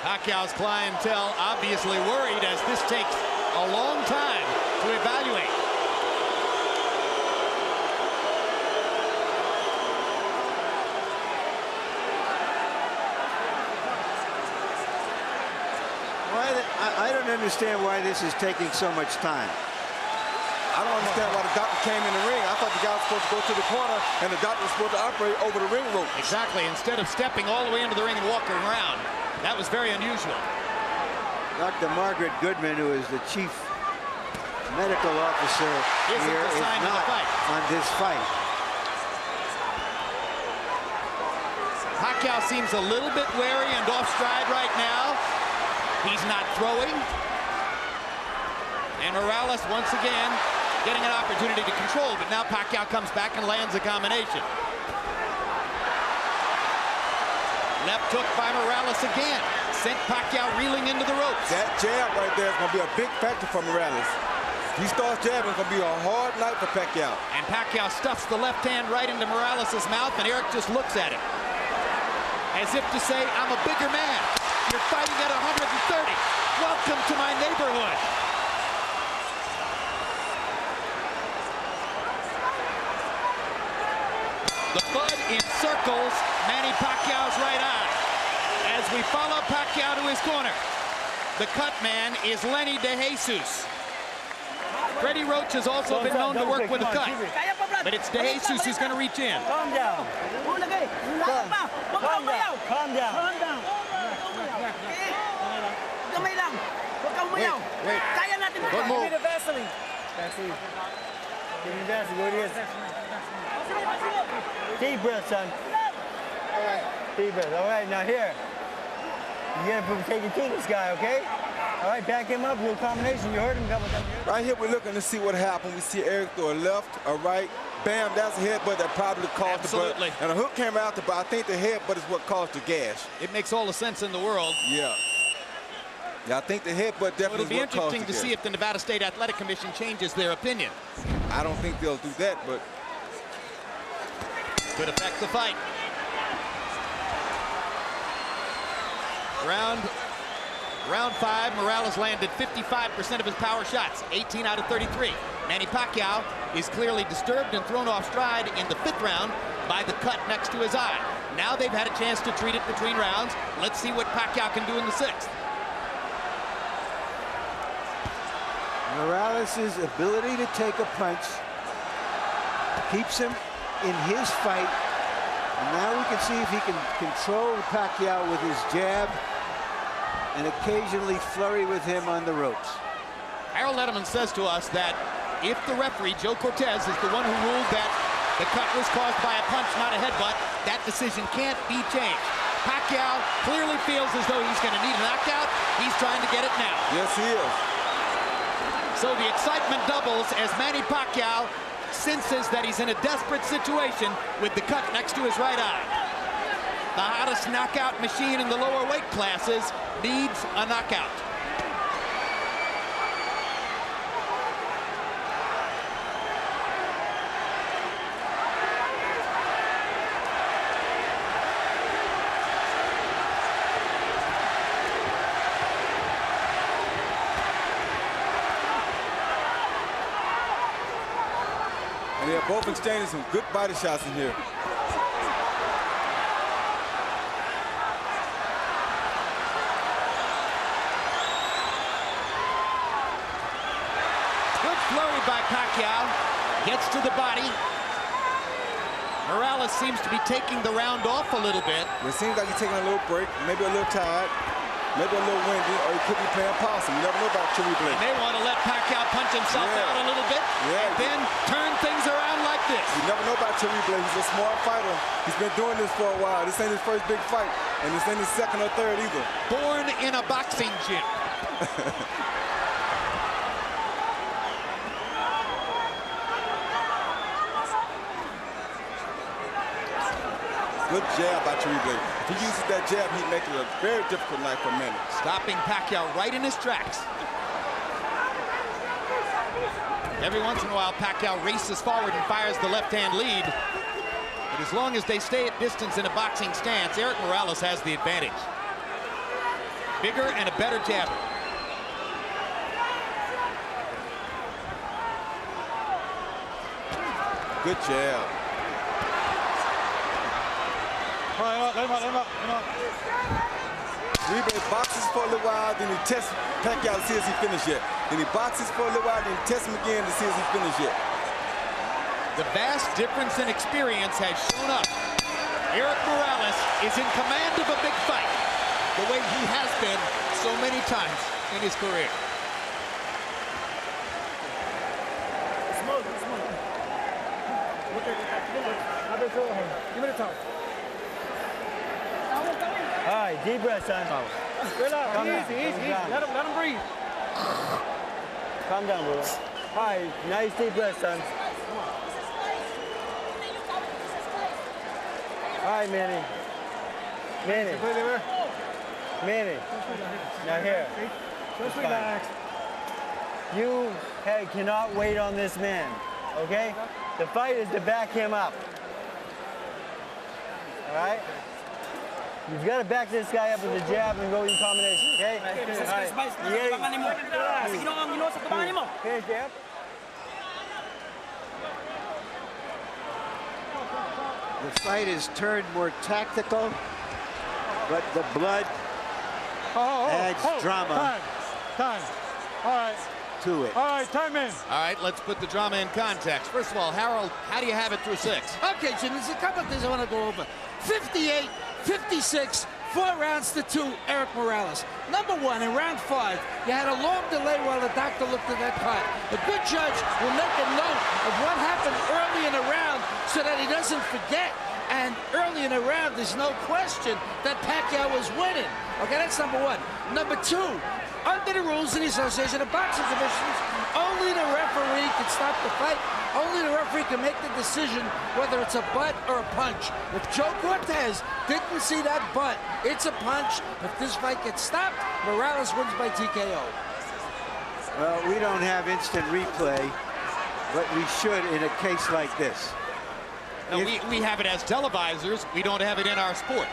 Pacquiao's clientele obviously worried, as this takes a long time to evaluate. I don't understand why this is taking so much time. I don't understand why the doctor came in the ring. I thought the guy was supposed to go to the corner, and the doctor was supposed to operate over the ring rope. Exactly, instead of stepping all the way into the ring and walking around. That was very unusual. Dr. Margaret Goodman, who is the chief medical officer here, is not on this fight. Pacquiao seems a little bit wary and off stride right now. He's not throwing. And Morales once again getting an opportunity to control, but now Pacquiao comes back and lands a combination. Left hook by Morales again. Sent Pacquiao reeling into the ropes. That jab right there is going to be a big factor for Morales. If he starts jabbing, it's going to be a hard night for Pacquiao. And Pacquiao stuffs the left hand right into Morales' mouth, and Erik just looks at him. As if to say, I'm a bigger man. You're fighting at 130. Welcome to my neighborhood. The bud encircles Manny Pacquiao's right eye. As we follow Pacquiao to his corner, the cut man is Lenny DeJesus. Freddie Roach has also been known to work with a cut, but it's DeJesus who's going to reach in. Calm down. Calm down. Calm down. Calm down. Wait. Don't move. Give me the Vaseline. Vaseline. Give me the Vaseline. What it is. Deep breath, son. All right. Deep breath. All right, now here. You gotta take it to this guy, okay? All right, back him up, little combination. You heard him coming down here. Right here, we're looking to see what happened. We see Erik throw a left, a right. Bam, that's a headbutt that probably caused Absolutely. the butt. And a hook came out, but I think the headbutt is what caused the gash. It makes all the sense in the world. Yeah. Yeah, I think the headbutt definitely It'll be is what caused interesting the to gash. see if the Nevada State Athletic Commission changes their opinion. I don't think they'll do that, but Could affect the fight. Round 5, Morales landed 55% of his power shots, 18 out of 33. Manny Pacquiao is clearly disturbed and thrown off stride in the 5th round by the cut next to his eye. Now they've had a chance to treat it between rounds. Let's see what Pacquiao can do in the 6th. Morales' ability to take a punch keeps him in his fight. And now we can see if he can control Pacquiao with his jab and occasionally flurry with him on the ropes. Harold Letterman says to us that if the referee, Joe Cortez, is the one who ruled that the cut was caused by a punch, not a headbutt, that decision can't be changed. Pacquiao clearly feels as though he's going to need a knockout. He's trying to get it now. yes, he is. So the excitement doubles as Manny Pacquiao senses that he's in a desperate situation with the cut next to his right eye. The hottest knockout machine in the lower weight classes needs a knockout. And they're both exchanging some good body shots in here. Good flurry by Pacquiao. Gets to the body. Morales seems to be taking the round off a little bit. It seems like he's taking a little break, maybe a little tired, maybe a little windy, or he could be playing possum. You never know about Cherry Blake. They want to let Pacquiao punch himself out a little bit and then turn things around like this. You never know about Cherry Blake. He's a smart fighter. He's been doing this for a while. This ain't his first big fight, and this ain't his second or third either. Born in a boxing gym. Good jab by Cherry Blake. If he uses that jab, he'd make it a very difficult night for Manny. Stopping Pacquiao right in his tracks. Every once in a while, Pacquiao races forward and fires the left-hand lead. But as long as they stay at distance in a boxing stance, Erik Morales has the advantage. Bigger and a better jabber. Good jab. All right, let him up. Cherry Blake boxes for a little while, then he tests Pacquiao to see if he finished yet. Then he boxes for a little while, then he tests him again to see if he finished yet. The vast difference in experience has shown up. Erik Morales is in command of a big fight, the way he has been so many times in his career. Give me the top. All right, deep breath, son. Relax, easy. Let him breathe. Calm down, bro. All right, nice deep breath, son. All right, Manny. Manny. Manny. Now here. Just relax. You cannot wait on this man, okay? The fight is to back him up. All right? You've got to back this guy up with a jab and go in combination, okay? Okay, jab. The fight has turned more tactical, but the blood adds drama. Time. All right. To it. All right, time in. All right, let's put the drama in context. First of all, Harold, how do you have it through 6? Okay, Jim, there's a couple of things I want to go over. 58, 56, 4 rounds to 2, Erik Morales. Number 1, in round 5, you had a long delay while the doctor looked at that card. A good judge will make a note of what happened early in the round so that he doesn't forget. And early in the round, there's no question that Pacquiao was winning. Okay, that's number 1. Number 2, under the rules of the Association of Boxing Commissions, only the referee can stop the fight. Only the referee can make the decision whether it's a butt or a punch. If Joe Cortez didn't see that butt, it's a punch. If this fight gets stopped, Morales wins by TKO. Well, we don't have instant replay, but we should in a case like this. No, we have it as televisors. We don't have it in our sport.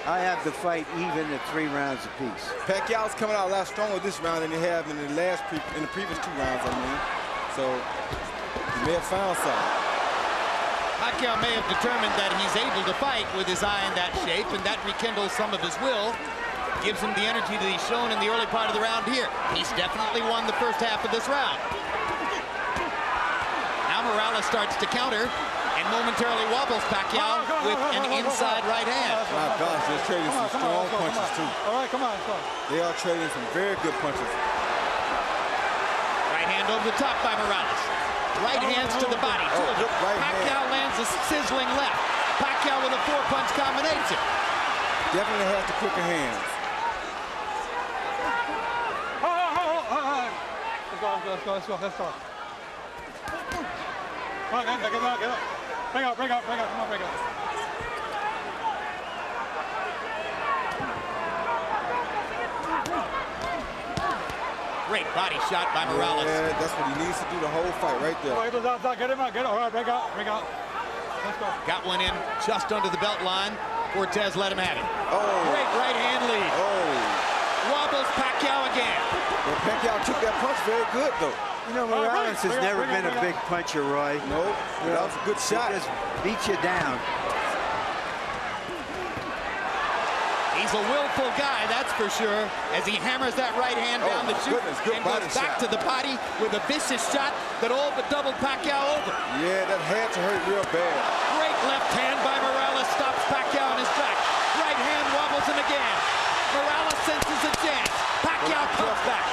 I have the fight even at 3 rounds apiece. Pacquiao's coming out a lot stronger this round than he have in the previous 2 rounds, I mean. So he may have found something. Pacquiao may have determined that he's able to fight with his eye in that shape, and that rekindles some of his will. Gives him the energy that he's shown in the early part of the round here. He's definitely won the first half of this round. Now Morales starts to counter and momentarily wobbles Pacquiao with an inside right hand. My gosh, they're trading some strong punches too. All right, come on. They are trading some very good punches. Right hand over the top by Morales. Right hands to the body. Pacquiao lands a sizzling left. Pacquiao with a 4-punch combination. Definitely has the quicker hands. Let's go. Come on, get up. Bring up. Come on, bring up. Great body shot by Morales. Yeah, that's what he needs to do the whole fight right there. Get him out. All right, break out. Let's go. Got one in just under the belt line. Cortez let him have it. Oh. Great right hand lead. Oh. Wobbles Pacquiao again. Well, Pacquiao took that punch very good, though. You know, Morales has never been a big puncher, Roy. No, that was a good shot. He just beat you down. He's a willful guy, that's for sure, as he hammers that right hand down the chute and goes back to the body with a vicious shot that all but doubled Pacquiao over. Yeah, that had to hurt real bad. Great left hand by Morales stops Pacquiao in his track. Right hand wobbles him again. Morales senses a chance. Pacquiao comes back.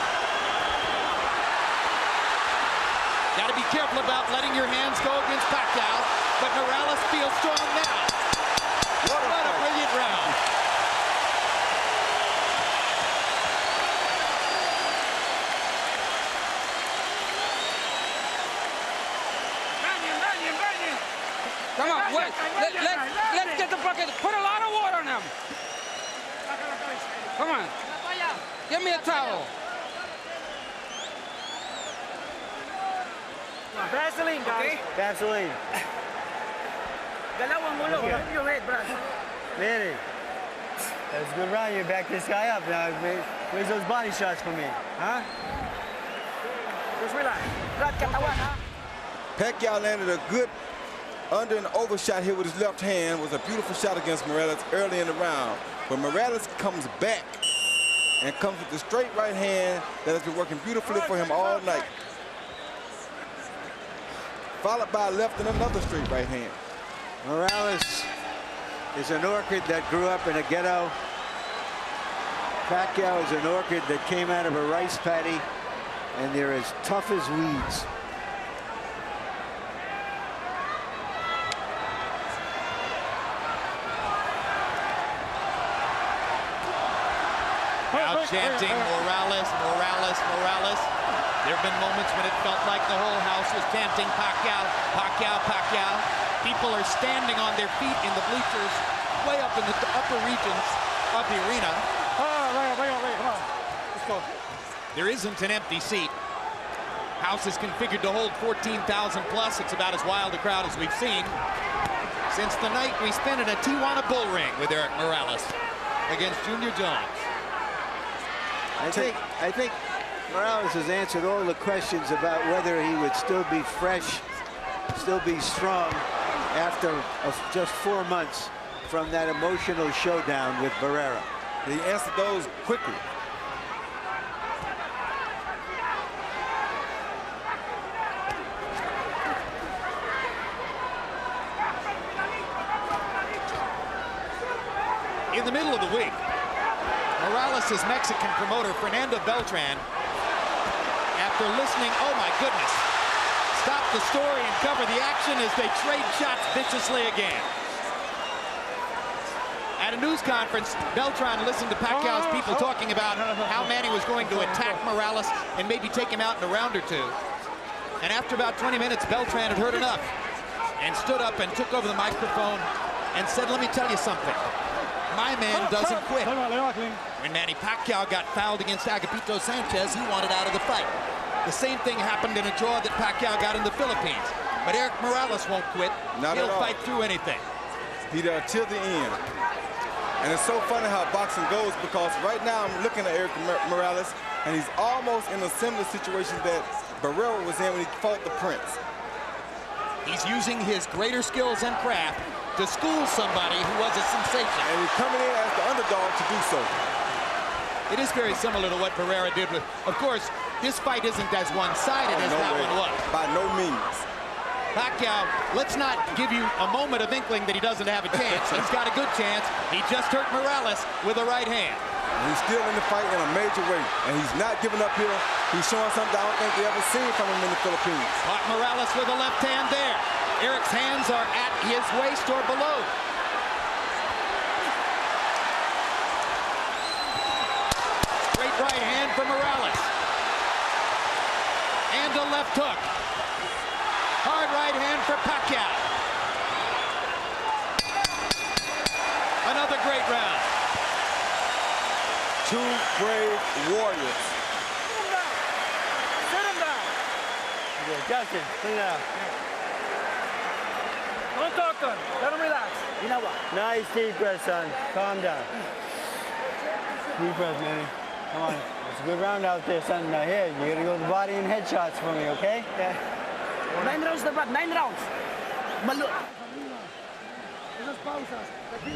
Got to be careful about letting your hands go against Pacquiao, but Morales feels strong now. What a brilliant round. Come on, let's get the bucket. Put a lot of water on him. Come on. Give me a towel. Vaseline, guys. Okay. Vaseline. Your head, bro. Manny, that was a good round. You back this guy up now. Where's those body shots for me? Huh? Just relax. Pacquiao landed a good under and over shot here with his left hand. Was a beautiful shot against Morales early in the round. But Morales comes back and comes with the straight right hand that has been working beautifully for him all night. Followed by a left and another straight right hand. Morales is an orchid that grew up in a ghetto. Pacquiao is an orchid that came out of a rice paddy, and they're as tough as weeds. Now chanting Morales. There have been moments when it felt like the whole house was chanting Pacquiao, Pacquiao, Pacquiao. People are standing on their feet in the bleachers, way up in the upper regions of the arena. Come on. Let's go. There isn't an empty seat. House is configured to hold 14,000 plus. It's about as wild a crowd as we've seen since the night we spent in a Tijuana bull ring with Erik Morales against Junior Jones. I think Morales has answered all the questions about whether he would still be fresh, still be strong after just 4 months from that emotional showdown with Barrera. He answered those quickly. In the middle of the week, Morales' Mexican promoter, Fernando Beltran, after listening, oh my goodness, stopped the story and covered the action as they trade shots viciously again. At a news conference, Beltran listened to Pacquiao's people talking about how Manny was going to attack Morales and maybe take him out in a round or two. And after about 20 minutes, Beltran had heard enough and stood up and took over the microphone and said, let me tell you something. My man doesn't quit. When Manny Pacquiao got fouled against Agapito Sanchez, he wanted out of the fight. The same thing happened in a draw that Pacquiao got in the Philippines. But Erik Morales won't quit. He'll fight through anything. He there till the end. And it's so funny how boxing goes, because right now I'm looking at Erik Morales, and he's almost in a similar situation that Barrera was in when he fought the Prince. He's using his greater skills and craft to school somebody who was a sensation. And he's coming in as the underdog to do so. It is very similar to what Barrera did with, of course, this fight isn't as one-sided as that one was. By no means. Pacquiao, let's not give you a moment of inkling that he doesn't have a chance. He's got a good chance. He just hurt Morales with a right hand. He's still in the fight in a major way, and he's not giving up here. He's showing something I don't think they ever seen from him in the Philippines. Caught Morales with a left hand there. Erik's hands are at his waist or below. Straight right hand for Morales. And a left hook. Hard right hand for Pacquiao. Another great round. Two brave warriors. Sit him down. Okay, Justin, clean out. Don't talk to him. Let him relax. You know what? Nice deep breath, son. Calm down. Deep breath, Manny. Come on. It's a good round out there, son. Now here, you gotta go to the body and head shots for me, okay? Yeah. 9 rounds, Brad. 9 rounds.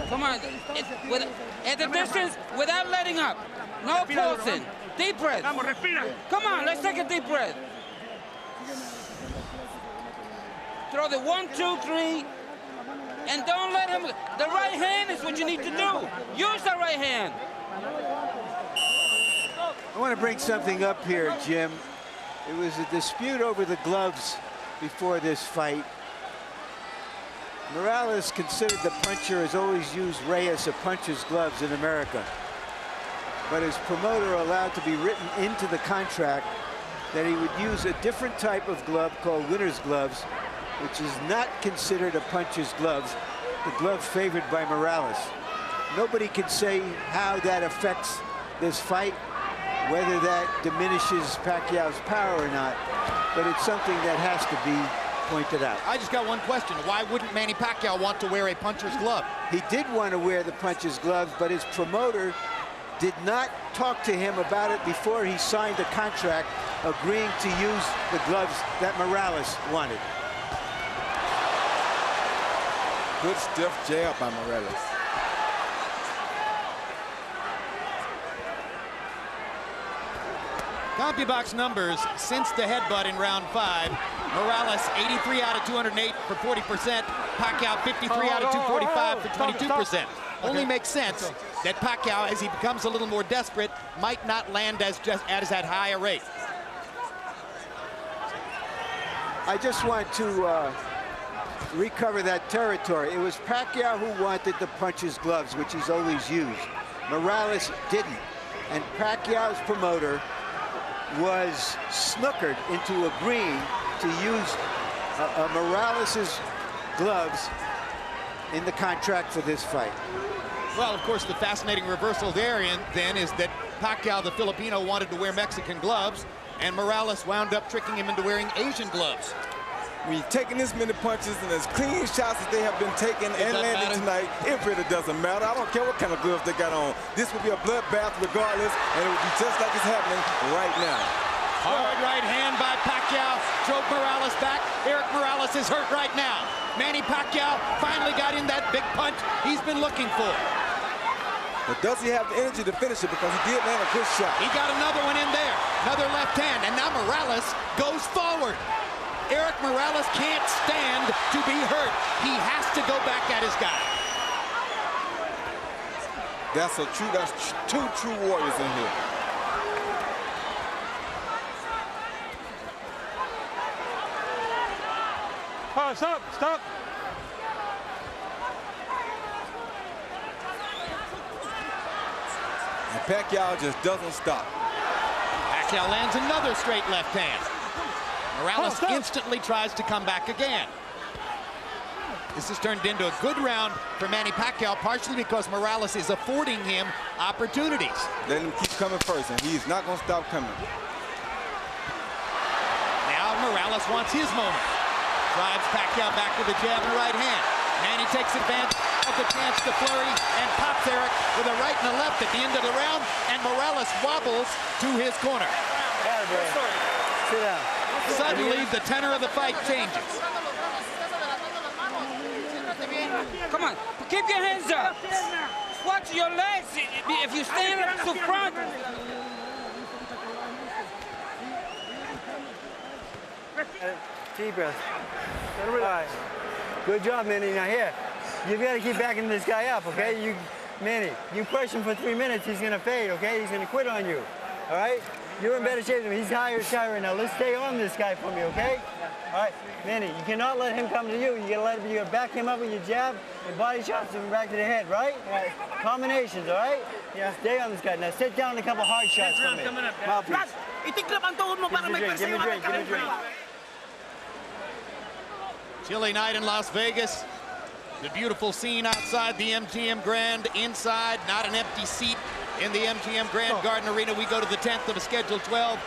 Come on, at the distance, without letting up. No pulsing. Deep breath. Come on, let's take a deep breath. Throw the 1, 2, 3, and don't let him. The right hand is what you need to do. Use the right hand. I want to bring something up here, Jim. It was a dispute over the gloves before this fight. Morales, considered the puncher, has always used Reyes, a puncher's gloves in America. But his promoter allowed to be written into the contract that he would use a different type of glove called winner's gloves, which is not considered a puncher's gloves, the glove favored by Morales. Nobody can say how that affects this fight, whether that diminishes Pacquiao's power or not, but it's something that has to be pointed out. I just got one question. Why wouldn't Manny Pacquiao want to wear a puncher's glove? He did want to wear the puncher's glove, but his promoter did not talk to him about it before he signed the contract, agreeing to use the gloves that Morales wanted. Good stiff jab by Morales. CompuBox numbers since the headbutt in round 5. Morales 83 out of 208 for 40%. Pacquiao 53 out of 245 for 22%. Only makes sense that Pacquiao, as he becomes a little more desperate, might not land as at high a rate. I just want to recover that territory. It was Pacquiao who wanted the puncher's gloves, which he's always used. Morales didn't. And Pacquiao's promoter was snookered into agreeing to use Morales' gloves in the contract for this fight. Well, of course, the fascinating reversal there then is that Pacquiao, the Filipino, wanted to wear Mexican gloves, and Morales wound up tricking him into wearing Asian gloves. When you're taking this many punches and as clean shots as they have been taking and landing tonight, it really doesn't matter. I don't care what kind of gloves they got on. This will be a bloodbath regardless, and it will be just like it's happening right now. Hard right hand by Pacquiao drove Morales back. Erik Morales is hurt right now. Manny Pacquiao finally got in that big punch he's been looking for. But does he have the energy to finish it? Because he did land a good shot. He got another one in there. Another left hand, and now Morales goes forward. Erik Morales can't stand to be hurt. He has to go back at his guy. That's two true warriors in here. Oh, stop, stop. And Pacquiao just doesn't stop. Pacquiao lands another straight left hand. Morales instantly tries to come back again. This has turned into a good round for Manny Pacquiao, partially because Morales is affording him opportunities. Let him keep coming first, and he's not going to stop coming. Now Morales wants his moment. Drives Pacquiao back with a jab and a right hand. Manny takes advantage of the chance to flurry and pops Erik with a right and a left at the end of the round, and Morales wobbles to his corner. Sit down. Suddenly, the tenor of the fight changes. Come on, keep your hands up. Watch your legs. If you stand up to front. Deep breath. All right. Good job, Manny. Now here, you've got to keep backing this guy up, okay? Manny, you push him for 3 minutes, he's going to fade, okay? He's going to quit on you, all right? You're in better shape than him. He's higher right now. Let's stay on this guy for me, okay? All right, Manny, you cannot let him come to you. You gotta back him up with your jab and body shots and back to the head, right? Right. Combinations, all right? Yeah. Stay on this guy. Now sit down and a couple hard shots for me. Mouthpiece. Give me a drink. Chilly night in Las Vegas. The beautiful scene outside the MGM Grand. Inside, not an empty seat in the MGM Grand Garden Arena. We go to the 10th of a scheduled 12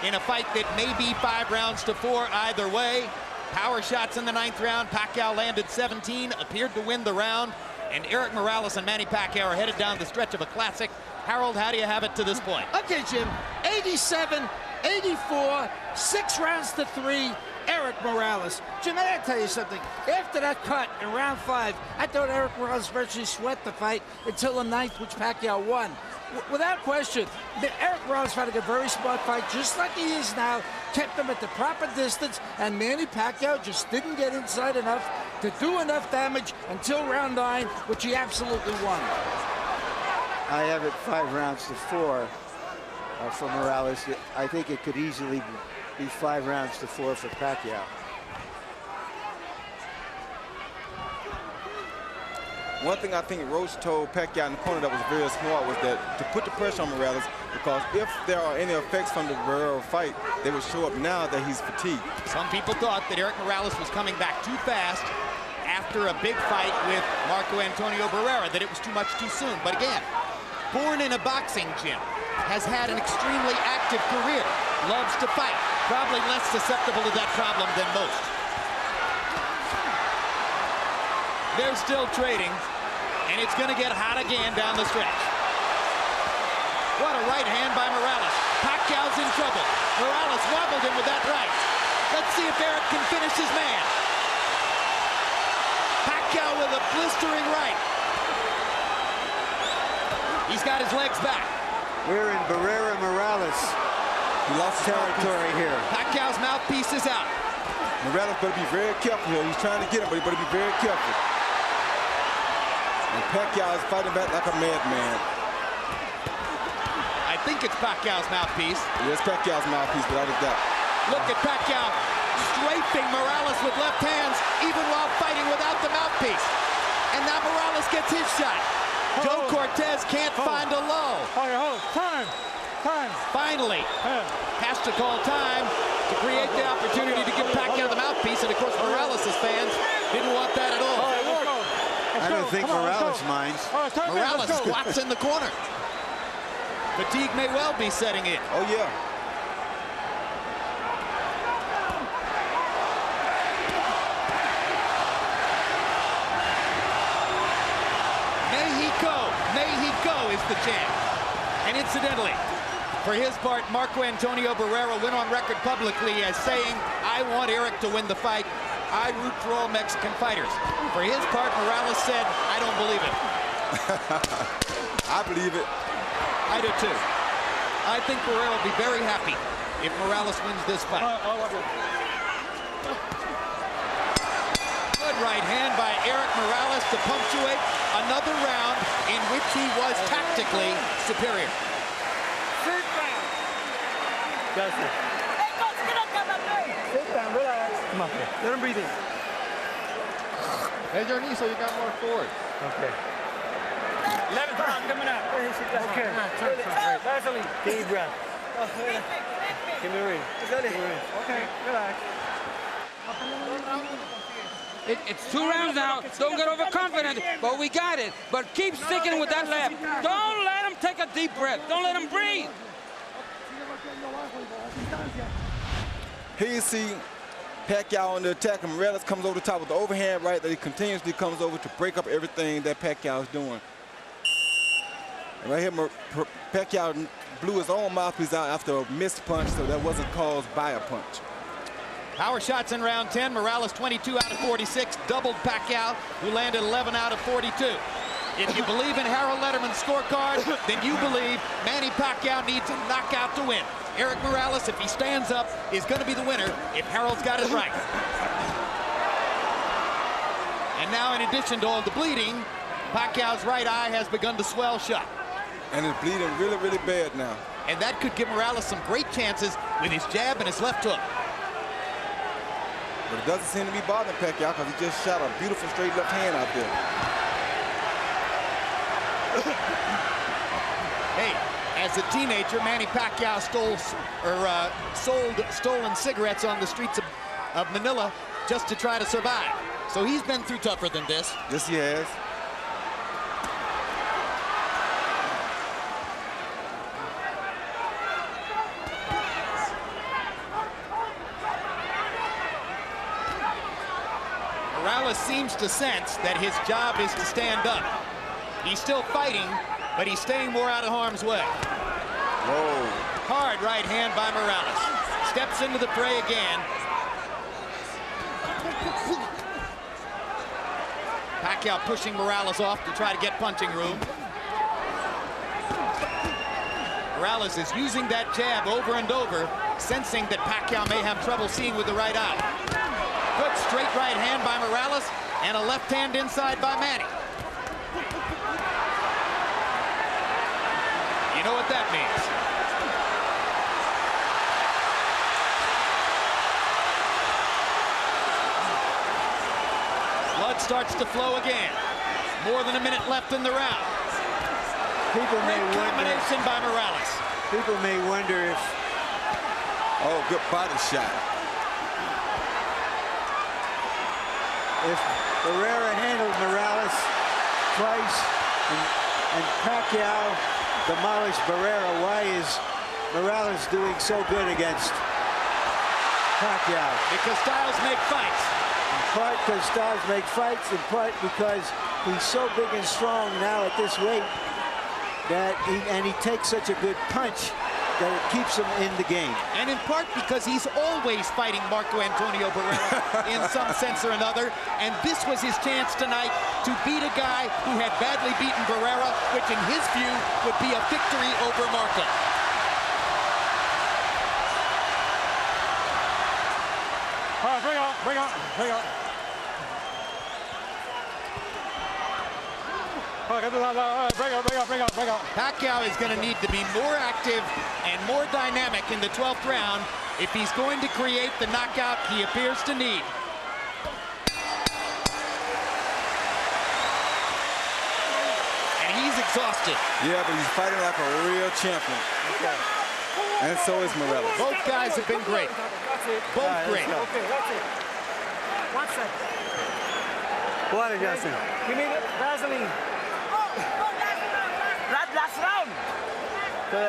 in a fight that may be 5 rounds to 4 either way. Power shots in the 9th round. Pacquiao landed 17, appeared to win the round. And Erik Morales and Manny Pacquiao are headed down the stretch of a classic. Harold, how do you have it to this point? Okay, Jim, 87, 84, 6 rounds to 3. Erik Morales. Jim, I gotta tell you something. After that cut in round 5, I thought Erik Morales virtually sweat the fight until the 9th, which Pacquiao won. Without question, Erik Morales fought a very smart fight, just like he is now, kept him at the proper distance, and Manny Pacquiao just didn't get inside enough to do enough damage until round 9, which he absolutely won. I have it 5 rounds to 4 for Morales. I think it could easily be 5 rounds to 4 for Pacquiao. One thing I think Roach told Pacquiao in the corner that was very smart was that to put the pressure on Morales, because if there are any effects from the Barrera fight, they would show up now that he's fatigued. Some people thought that Erik Morales was coming back too fast after a big fight with Marco Antonio Barrera, that it was too much too soon. But again, born in a boxing gym, has had an extremely active career, loves to fight, probably less susceptible to that problem than most. They're still trading, and it's going to get hot again down the stretch. What a right hand by Morales. Pacquiao's in trouble. Morales wobbled him with that right. Let's see if Erik can finish his man. Pacquiao with a blistering right. He's got his legs back. We're in Barrera Morales. He lost territory here. Pacquiao's mouthpiece is out. Morales better be very careful here. He's trying to get him, but he better be very careful. And Pacquiao is fighting back like a madman. I think it's Pacquiao's mouthpiece. Yes, Pacquiao's mouthpiece, without a doubt. Look at Pacquiao strafing Morales with left hands, even while fighting without the mouthpiece. And now Morales gets his shot. Joe Cortez can't find a low. Hold, time. finally has to call time to create the opportunity to give Pacquiao the mouthpiece. And of course, Morales' fans didn't want that at all. I don't think Morales minds. Morales squats in the corner. Fatigue may well be setting in. Oh, yeah. Mexico is the champ. And incidentally, for his part, Marco Antonio Barrera went on record publicly as saying, I want Erik to win the fight. I root for all Mexican fighters. For his part, Morales said, I don't believe it. I believe it. I do too. I think Barrera will be very happy if Morales wins this fight. Good right hand by Erik Morales to punctuate another round in which he was tactically superior. Sit down. Justin. Sit down, relax. Come on, let him breathe in. Bend your knee so you got more forward. Okay. 11th round coming up. Okay. Vaseline. Deep breath. Give me a ring. Okay, relax. It's 2 rounds now. Don't get overconfident, but we got it. But keep sticking with that left. Don't let him take a deep breath. Don't let him breathe. Here you see Pacquiao on the attack, and Morales comes over the top with the overhand right that he continuously comes over to break up everything that Pacquiao is doing. And right here, Pacquiao blew his own mouthpiece out after a missed punch, so that wasn't caused by a punch. Power shots in round 10. Morales 22 out of 46, doubled Pacquiao, who landed 11 out of 42. If you believe in Harold Letterman's scorecard, then you believe Manny Pacquiao needs a knockout to win. Erik Morales, if he stands up, is going to be the winner if Harold's got it right. And now, in addition to all the bleeding, Pacquiao's right eye has begun to swell shut. And it's bleeding really, really bad now. And that could give Morales some great chances with his jab and his left hook. But it doesn't seem to be bothering Pacquiao because he just shot a beautiful straight left hand out there. Hey, as a teenager, Manny Pacquiao sold stolen cigarettes on the streets of Manila just to try to survive. So he's been through tougher than this. Yes, he has. Morales seems to sense that his job is to stand up. He's still fighting, but he's staying more out of harm's way. Whoa. Hard right hand by Morales. Steps into the fray again. Pacquiao pushing Morales off to try to get punching room. Morales is using that jab over and over, sensing that Pacquiao may have trouble seeing with the right eye. Good straight right hand by Morales and a left hand inside by Manny. You know what that means. Blood starts to flow again. More than a minute left in the round. Great combination by Morales. People may wonder if... Oh, good body shot. If Barrera handled Morales twice and Pacquiao demolished Barrera, why is Morales doing so good against Pacquiao? Because styles make fights. In part because styles make fights, in part because he's so big and strong now at this weight that he takes such a good punch that it keeps him in the game. And in part because he's always fighting Marco Antonio Barrera in some sense or another. And this was his chance tonight to beat a guy who had badly beaten Barrera, which in his view would be a victory over Marco. All right, bring on. Bring on. Pacquiao is going to need to be more active and more dynamic in the 12th round if he's going to create the knockout he appears to need. And he's exhausted. Yeah, but he's fighting like a real champion. Okay. And so is Morales. Both guys have been great. Both great. Okay, that's it. 1 second. Water, Justin. Give me the Vaseline. Last round.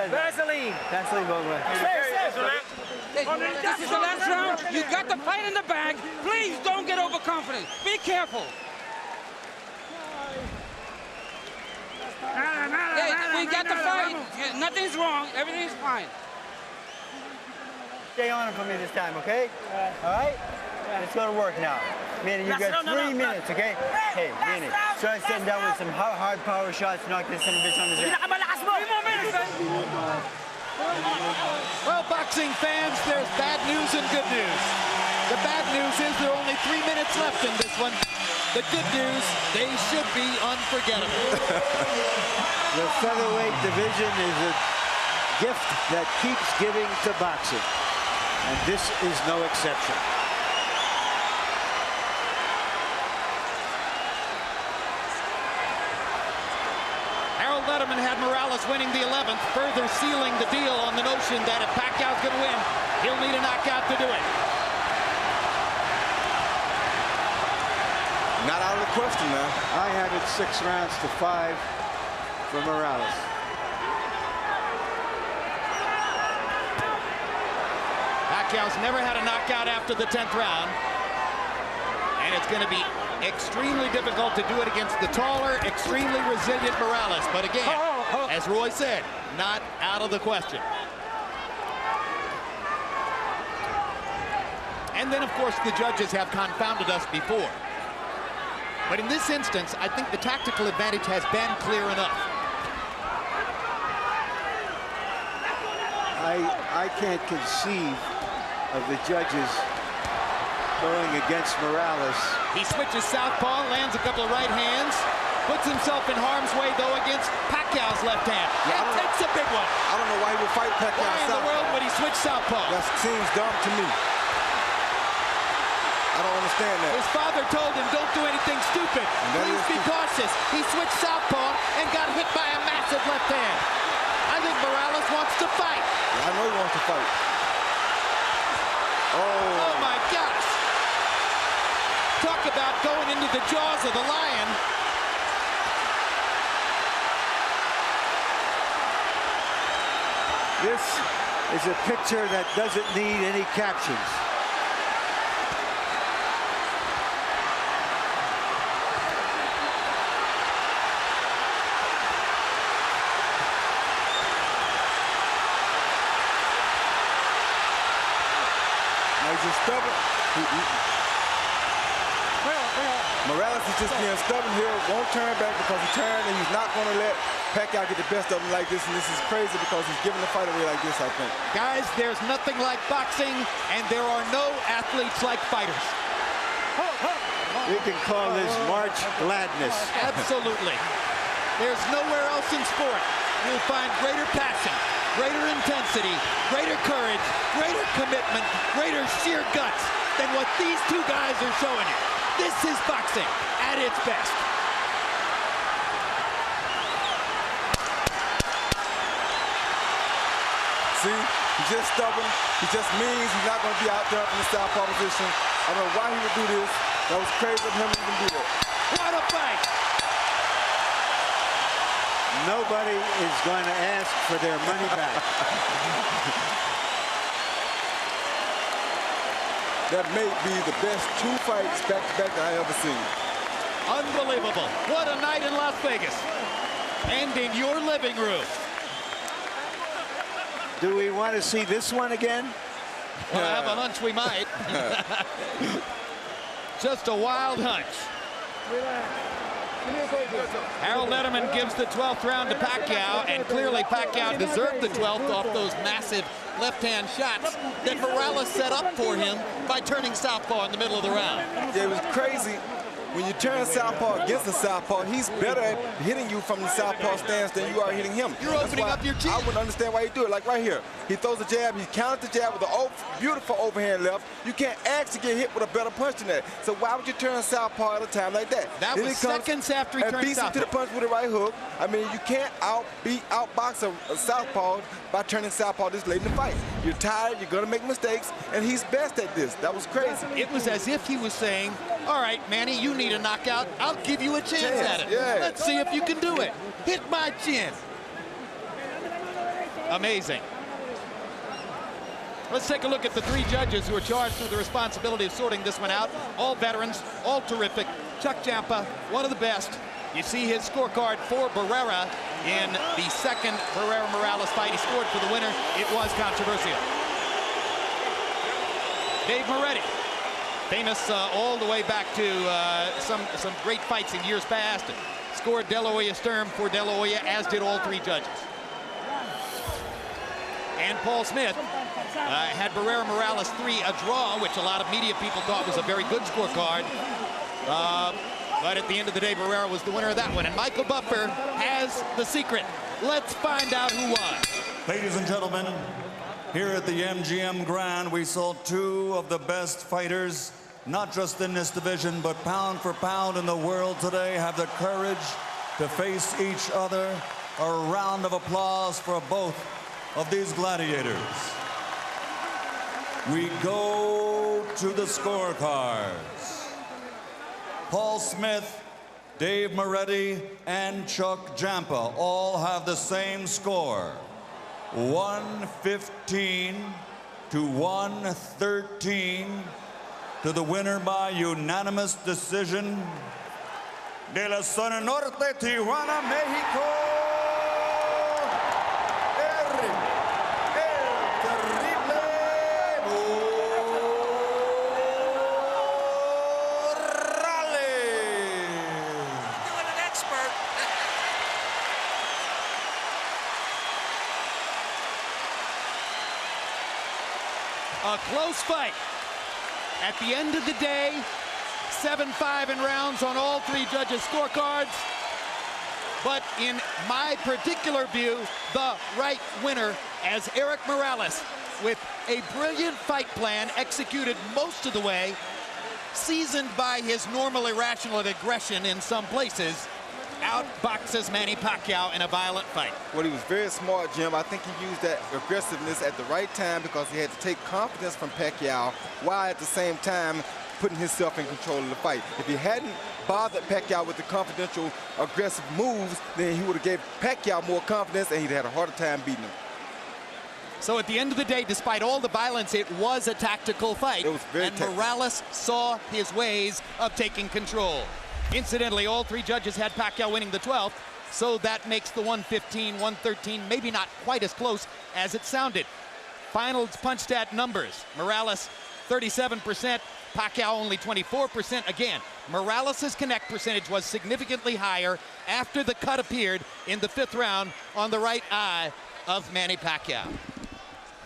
Vaseline. Vaseline, both ways. Hey, this is the last round. You got the fight in the bag. Please don't get overconfident. Be careful. Hey, we got the fight. Yeah, nothing's wrong. Everything's fine. Stay on him for me this time, okay? All right? Let's go to work now. Manny, you got 3 minutes, okay? Hey, Manny, try sitting down with some hard power shots, knock this son of a bitch on his head. Well, boxing fans, there's bad news and good news. The bad news is there are only 3 minutes left in this one. The good news, they should be unforgettable. The featherweight division is a gift that keeps giving to boxing, and this is no exception. Harold Letterman had Morales winning the 11th, further sealing the deal on the notion that if Pacquiao's going to win, he'll need a knockout to do it. Not out of the question, man. I have it 6 rounds to 5 for Morales. Pacquiao's never had a knockout after the 10th round, and it's going to be extremely difficult to do it against the taller, extremely resilient Morales. But again, as Roy said, not out of the question. And then, of course, the judges have confounded us before. But in this instance, I think the tactical advantage has been clear enough. I can't conceive of the judges going against Morales. He switches southpaw, lands a couple of right hands, puts himself in harm's way, though, against Pacquiao's left hand. Yeah, and takes a big one. I don't know why he would fight Pacquiao. Why in the world would he switch southpaw? That seems dumb to me. I don't understand that. His father told him, don't do anything stupid. Please be cautious. He switched southpaw and got hit by a massive left hand. I think Morales wants to fight. Yeah, I know he wants to fight. Oh my gosh. Talk about going into the jaws of the lion. This is a picture that doesn't need any captions. He's just stubborn. Morales is just being stubborn here, won't turn back because he turned, and he's not going to let Pacquiao get the best of him like this, and this is crazy because he's giving the fight away like this, I think. Guys, there's nothing like boxing, and there are no athletes like fighters. We can call this March Gladness. Absolutely. There's nowhere else in sport you'll find greater passion, greater intensity, greater courage, greater commitment, greater sheer guts than what these two guys are showing you. This is boxing at its best. See, he's just stubborn. He just means he's not going to be out there in the southpaw position. I don't know why he would do this. That was crazy of him to even do that. What a fight! Nobody is going to ask for their money back. That may be the best 2 fights back-to-back that I ever seen. Unbelievable. What a night in Las Vegas. And in your living room. Do we want to see this one again? Well, I have a hunch we might. Just a wild hunch. Harold Letterman gives the 12th round to Pacquiao, and clearly Pacquiao deserved the 12th off those massive left-hand shots that Morales set up for him by turning southpaw in the middle of the round. Yeah, it was crazy when you turn southpaw against a southpaw, he's better at hitting you from the southpaw stance than you are hitting him. You're opening up your chin. I wouldn't understand why he do it. Like right here, he throws a jab, he counters the jab with a beautiful overhand left. You can't ask to get hit with a better punch than that. So why would you turn southpaw at a time like that? That was seconds after he turned beats him to the punch with a right hook. I mean, you can't outbox a southpaw by turning southpaw this late in the fight. You're tired, you're gonna make mistakes, and he's best at this. That was crazy. It was as if he was saying, all right, Manny, you need a knockout. I'll give you a chance at it. Yeah. Let's see if you can do it. Hit my chin. Amazing. Let's take a look at the three judges who are charged with the responsibility of sorting this one out. All veterans, all terrific. Chuck Ciampa, one of the best. You see his scorecard for Barrera in the second Barrera-Morales fight. He scored for the winner. It was controversial. Dave Moretti, famous all the way back to some great fights in years past. Scored De La Hoya Sturm for De La Hoya, as did all three judges. And Paul Smith had Barrera-Morales 3 a draw, which a lot of media people thought was a very good scorecard. But at the end of the day, Barrera was the winner of that one. And Michael Buffer has the secret. Let's find out who won. Ladies and gentlemen, here at the MGM Grand, we saw two of the best fighters, not just in this division, but pound for pound in the world today, have the courage to face each other. A round of applause for both of these gladiators. We go to the scorecards. Paul Smith, Dave Moretti, and Chuck Ciampa all have the same score. 115 to 113 to the winner by unanimous decision. De la Zona Norte, Tijuana, Mexico, Erik, el Terrible A close fight. At the end of the day, 7-5 in rounds on all three judges' scorecards. But in my particular view, the right winner as Erik Morales, with a brilliant fight plan executed most of the way, seasoned by his normal irrational aggression in some places, outboxes Manny Pacquiao in a violent fight. Well, he was very smart, Jim. I think he used that aggressiveness at the right time because he had to take confidence from Pacquiao while at the same time putting himself in control of the fight. If he hadn't bothered Pacquiao with the confidential, aggressive moves, then he would have gave Pacquiao more confidence and he'd had a harder time beating him. So at the end of the day, despite all the violence, it was a tactical fight. It was very and tactical. Morales saw his ways of taking control. Incidentally, all three judges had Pacquiao winning the 12th, so that makes the 115, 113 maybe not quite as close as it sounded. Finals punch stat numbers. Morales 37%, Pacquiao only 24%. Again, Morales' connect percentage was significantly higher after the cut appeared in the 5th round on the right eye of Manny Pacquiao.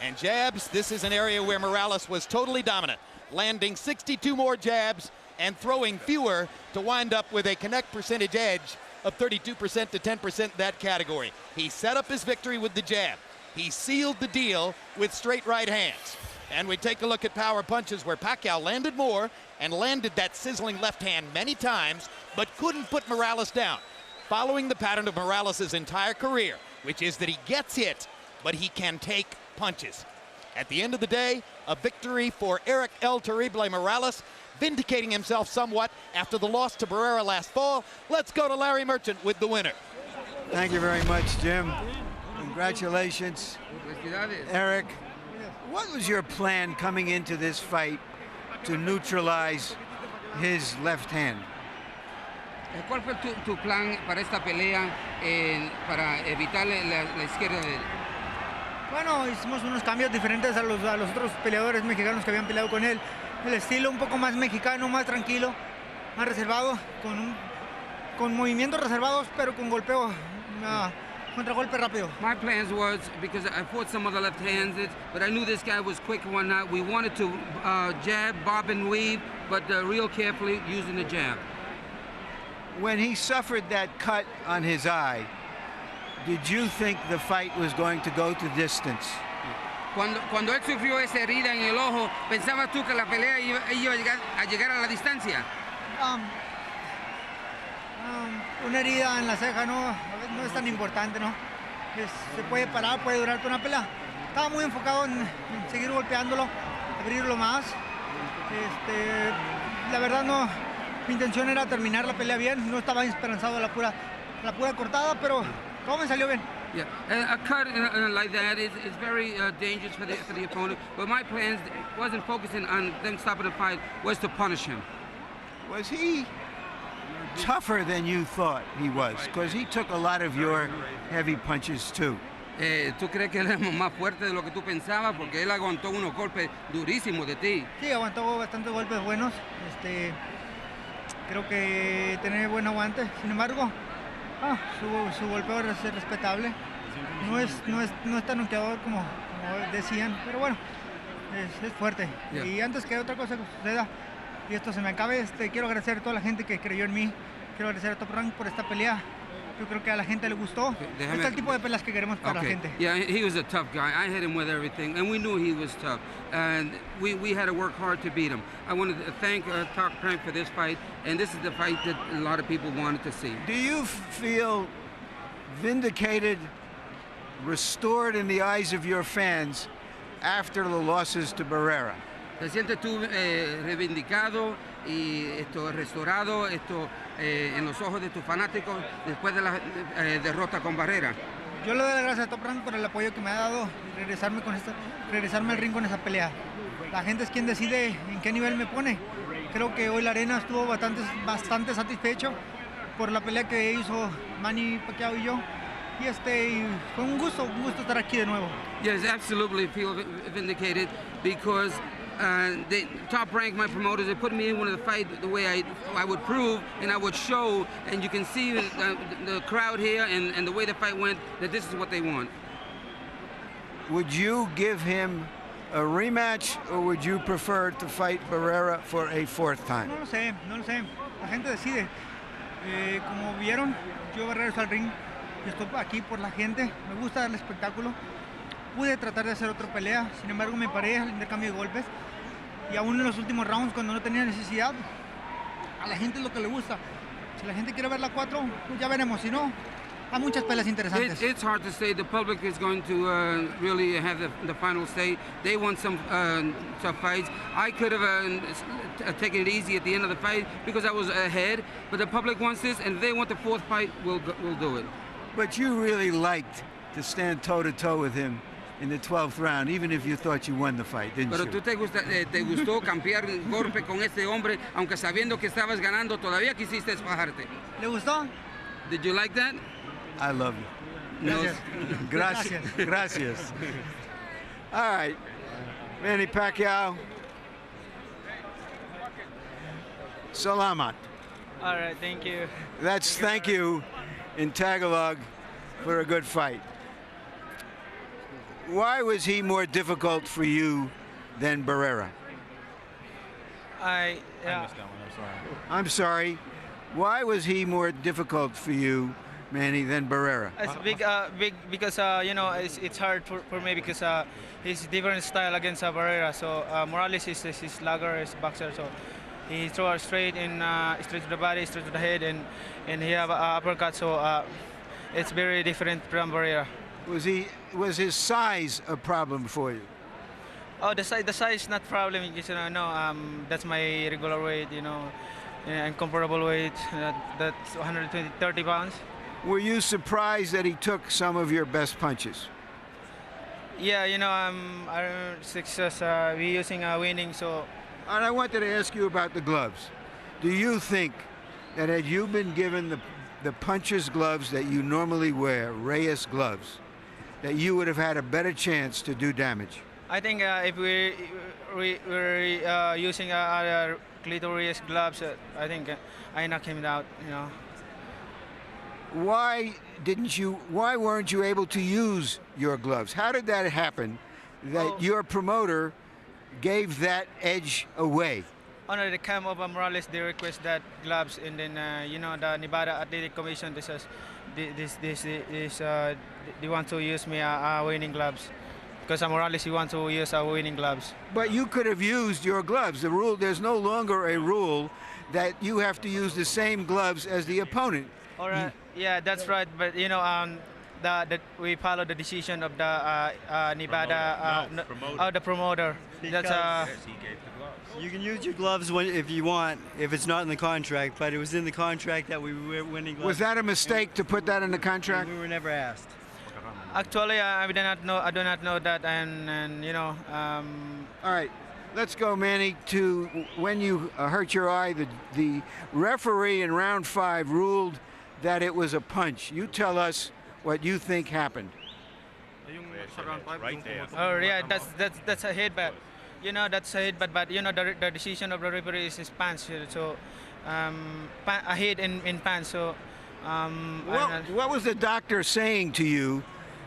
And jabs, this is an area where Morales was totally dominant, landing 62 more jabs and throwing fewer to wind up with a connect percentage edge of 32% to 10% that category. He set up his victory with the jab. He sealed the deal with straight right hands. And we take a look at power punches where Pacquiao landed more and landed that sizzling left hand many times, but couldn't put Morales down, following the pattern of Morales' entire career, which is that he gets hit, but he can take punches. At the end of the day, a victory for Erik El Terrible Morales, vindicating himself somewhat after the loss to Barrera last fall. Let's go to Larry Merchant with the winner. Thank you very much, Jim. Congratulations, Erik. What was your plan coming into this fight to neutralize his left hand? ¿Cuál fue tu plan para esta pelea para evitar la izquierda de él? Bueno, hicimos unos cambios diferentes a los otros peleadores mexicanos que habían peleado con él. El estilo un poco más mexicano, más tranquilo, más reservado, con movimientos reservados, pero con golpeo, contragolpe rápido. My plans was, because I fought some other left-handed, but I knew this guy was quick and whatnot. We wanted to jab, bob and weave, but real carefully using the jab. When he suffered that cut on his eye, did you think the fight was going to go to distance? Cuando él sufrió esa herida en el ojo, ¿pensabas tú que la pelea iba a llegar a la distancia? Una herida en la ceja no es tan importante, ¿no? Se puede parar, puede durar toda una pelea. Estaba muy enfocado en seguir golpeándolo, abrirlo más. La verdad no, mi intención era terminar la pelea bien, no estaba esperanzado a la pura cortada, pero todo me salió bien. Yeah, a cut like that is very dangerous for the opponent. But my plans wasn't focusing on them stopping the fight, was to punish him. Was he tougher than you thought he was? Because he took a lot of your heavy punches too. ¿Tú crees que él es más fuerte de lo que tú pensabas? Porque él aguantó unos golpes durísimos de ti. Sí, aguantó bastantes golpes buenos. Creo que tiene buen aguante. Sin embargo, su golpeo es respetable. No es tan noqueador como decían, pero bueno, es fuerte. Yeah. Y antes que otra cosa que suceda y esto se me acabe, quiero agradecer a toda la gente que creyó en mí. Quiero agradecer a Top Rank por esta pelea. Yo creo que a la gente le gustó. Este es el tipo de peleas que queremos para la gente. Yeah, he was a tough guy. I hit him with everything, and we knew he was tough. And we had to work hard to beat him. I wanted to thank Top Rank for this fight, and this is the fight that a lot of people wanted to see. Do you feel vindicated, restored in the eyes of your fans after the losses to Barrera? ¿Te sientes tú reivindicado y restaurado en los ojos de tus fanáticos después de la derrota con Barrera? Yo le doy las gracias a Top Rank por el apoyo que me ha dado y regresarme al ring con esa pelea. La gente es quien decide en qué nivel me pone. Creo que hoy la arena estuvo bastante satisfecho por la pelea que hizo Manny Pacquiao y yo. Y fue un gusto estar aquí de nuevo. Yes, absolutely feel vindicated because the Top Rank, my promoters, they put me in one of the fight the way I would prove and I would show, and you can see the crowd here and the way the fight went, that this is what they want. Would you give him a rematch, or would you prefer to fight Barrera for a fourth time? No lo sé. La gente decide. Como vieron, yo regreso al ring. Estoy aquí por la gente. Me gusta el espectáculo. Pude tratar de hacer otra pelea, sin embargo me paré al intercambio de golpes y aún en los últimos rounds cuando no tenía necesidad, a la gente es lo que le gusta. Si la gente quiere ver la 4, pues ya veremos, si no, hay muchas peleas interesantes. It's hard to say. The public is going to really have the final say. They want some tough fights. I could have taken it easy at the end of the fight because I was ahead, but the public wants this, and if they want the fourth fight, we'll do it. But you really liked to stand toe-to-toe with him in the 12th round, even if you thought you won the fight, didn't Pero you? tú te gustó cambiar golpe con este hombre, aunque sabiendo que estabas ganando, todavía quisiste bajarte. ¿Le gustó? Did you like that? I love you. Gracias. Gracias. All right, Manny Pacquiao. Salamat. All right, thank you. That's thank you in Tagalog for a good fight. Why was he more difficult for you than Barrera? I missed that one, I'm sorry. I'm sorry. Why was he more difficult for you, Manny, than Barrera? It's big because it's hard for me because he's different style against Barrera. So Morales is slugger, is boxer. So he throws straight to the body, straight to the head, and he have uppercut. So it's very different from Barrera. Was his size a problem for you? Oh, the size not problem. Because, that's my regular weight. And comparable weight. That's 130 pounds. Were you surprised that he took some of your best punches? Yeah, I'm 6 we using winning, so. And I wanted to ask you about the gloves. Do you think that had you been given the puncher's gloves that you normally wear, Reyes gloves, that you would have had a better chance to do damage? I think if we're using other clitoris gloves, I think I knock him out. Why weren't you able to use your gloves? How did that happen that your promoter gave that edge away? honor the camp of Morales, they request that gloves, and then you know, the Nevada Athletic Commission, they want to use me winning gloves, because Morales, he want to use winning gloves. But you could have used your gloves. The rule, there's no longer a rule that you have to use the same gloves as the opponent. All right. Yeah, that's right. But you know, we follow the decision of the Nevada the promoter. That's Yes, you can use your gloves if you want, if it's not in the contract, but it was in the contract that we were winning gloves. Was that a mistake to put that in the contract? We were never asked. Actually, I do not know that, and you know. All right, let's go, Manny, to when you hurt your eye. The referee in round 5 ruled that it was a punch. You tell us what you think happened. Right there. Oh yeah, that's a headbutt. You know, that's a headbutt, but you know, the decision of the referee is punch. So a hit in punch. So what was the doctor saying to you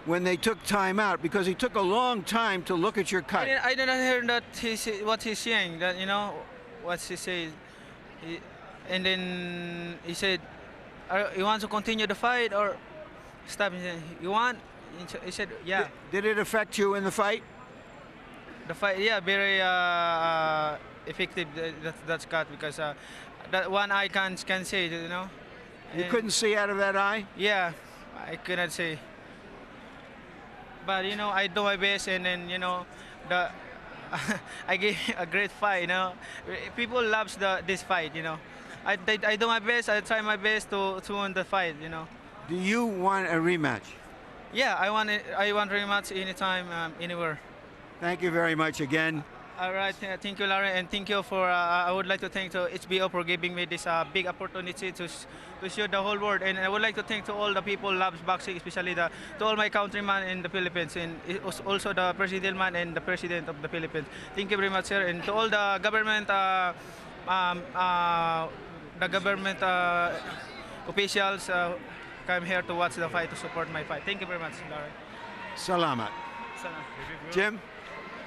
when they took time out? Because he took a long time to look at your cut. I did not hear that what he's saying. That, you know, what he said. And then he said, "You want to continue the fight or stop?" He said, "You want?" He said, "Yeah." Did it affect you in the fight? The fight, yeah, very effective. That's cut, because that one eye can see, you know. You couldn't see out of that eye? Yeah, I couldn't see. But you know, I do my best, and then you know, I gave a great fight. You know, people loves this fight. You know, I do my best. I try my best to win the fight. You know. Do you want a rematch? Yeah, I want rematch anytime, anywhere. Thank you very much again. All right, thank you, Larry, and thank you for. I would like to thank to HBO for giving me this big opportunity to show the whole world, and I would like to thank to all the people who loves boxing, especially to all my countrymen in the Philippines, and also the president man and the president of the Philippines. Thank you very much, sir, and to all the government, officials come here to watch the fight, to support my fight. Thank you very much, Larry. Salamat. Jim?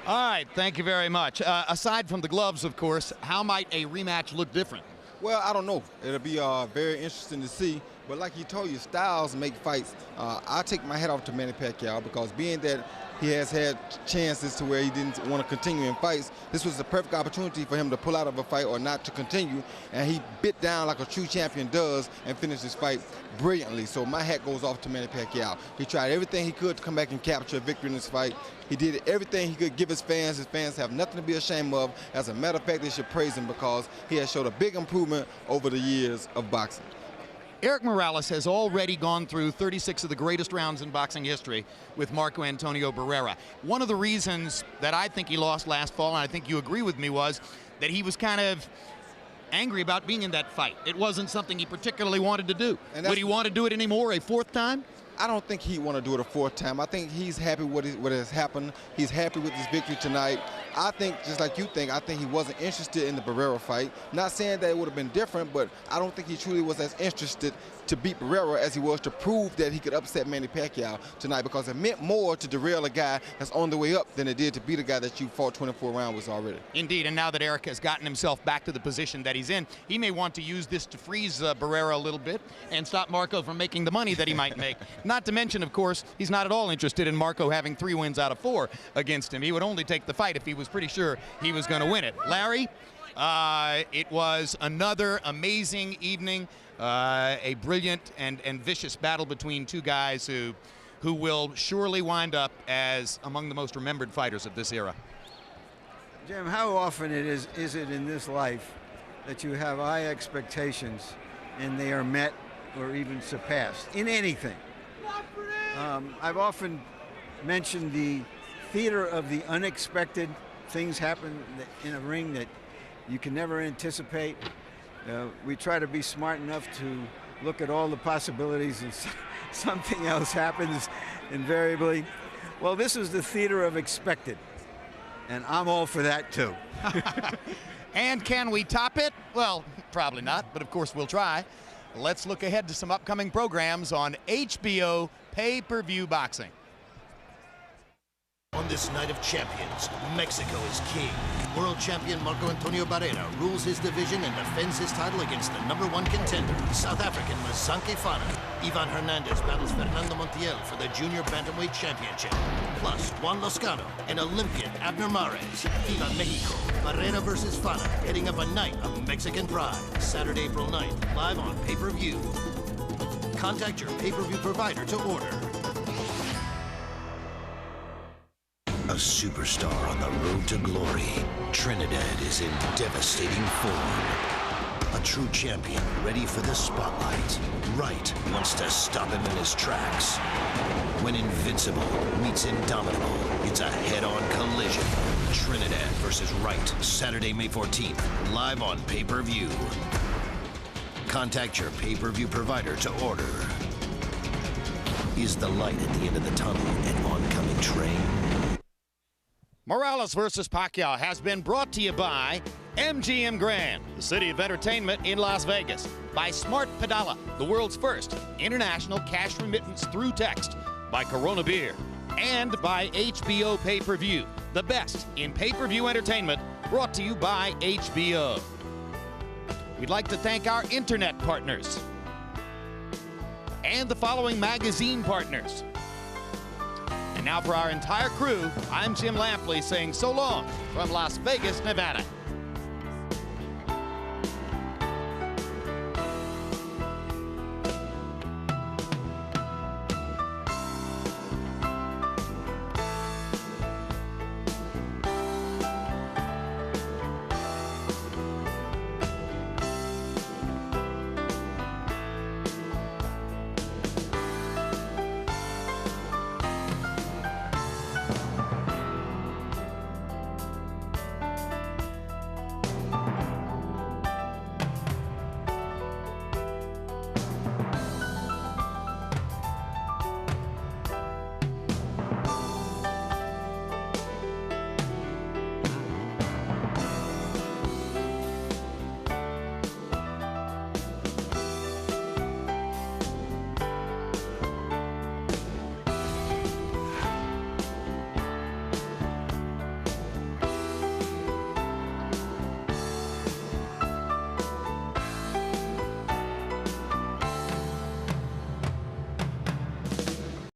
All right, thank you very much. Aside from the gloves, of course, how might a rematch look different? Well, I don't know. It'll be very interesting to see. But like you told you, styles make fights. I take my hat off to Manny Pacquiao, because being that he has had chances to where he didn't want to continue in fights, this was the perfect opportunity for him to pull out of a fight or not to continue. And he bit down like a true champion does and finished his fight brilliantly. So my hat goes off to Manny Pacquiao. He tried everything he could to come back and capture a victory in this fight. He did everything he could give his fans. His fans have nothing to be ashamed of. As a matter of fact, they should praise him, because he has showed a big improvement over the years of boxing. Erik Morales has already gone through 36 of the greatest rounds in boxing history with Marco Antonio Barrera. One of the reasons that I think he lost last fall, and I think you agree with me, was that he was kind of angry about being in that fight. It wasn't something he particularly wanted to do. Would he want to do it anymore a 4th time? I don't think he'd want to do it a 4th time. I think he's happy with what has happened. He's happy with his victory tonight. I think, just like you think, I think he wasn't interested in the Barrera fight. Not saying that it would have been different, but I don't think he truly was as interested to beat Barrera as he was to prove that he could upset Manny Pacquiao tonight, because it meant more to derail a guy that's on the way up than it did to beat a guy that you fought 24 rounds with already. Indeed, and now that Erik has gotten himself back to the position that he's in, he may want to use this to freeze Barrera a little bit and stop Marco from making the money that he might make. Not to mention, of course, he's not at all interested in Marco having 3 wins out of 4 against him. He would only take the fight if he was pretty sure he was going to win it. Larry, it was another amazing evening. A brilliant and vicious battle between two guys who will surely wind up as among the most remembered fighters of this era. Jim, how often is it in this life that you have high expectations and they are met or even surpassed in anything? I've often mentioned the theater of the unexpected. Things happen in a ring that you can never anticipate. We try to be smart enough to look at all the possibilities, and something else happens invariably. Well, this is the theater of expected, and I'm all for that too. And can we top it? Well, probably not, but of course we'll try. Let's look ahead to some upcoming programs on HBO pay-per-view boxing. On this night of champions, Mexico is king. World champion Marco Antonio Barrera rules his division and defends his title against the #1 contender, South African Mazanke Fana. Ivan Hernandez battles Fernando Montiel for the Junior Bantamweight Championship. Plus, Juan Lozcano and Olympian Abner Mares. Viva Mexico, Barrera versus Fana, heading up a night of Mexican pride. Saturday, April 9th, live on pay-per-view. Contact your pay-per-view provider to order. A superstar on the road to glory, Trinidad is in devastating form. A true champion ready for the spotlight. Wright wants to stop him in his tracks. When invincible meets indomitable, it's a head-on collision. Trinidad versus Wright, Saturday, May 14th, live on pay-per-view. Contact your pay-per-view provider to order. Is the light at the end of the tunnel an oncoming train? Morales versus Pacquiao has been brought to you by MGM Grand, the city of entertainment in Las Vegas, by Smart Pedala, the world's first international cash remittance through text, by Corona Beer, and by HBO Pay-Per-View, the best in pay-per-view entertainment, brought to you by HBO. We'd like to thank our internet partners and the following magazine partners. And now for our entire crew, I'm Jim Lampley saying so long from Las Vegas, Nevada.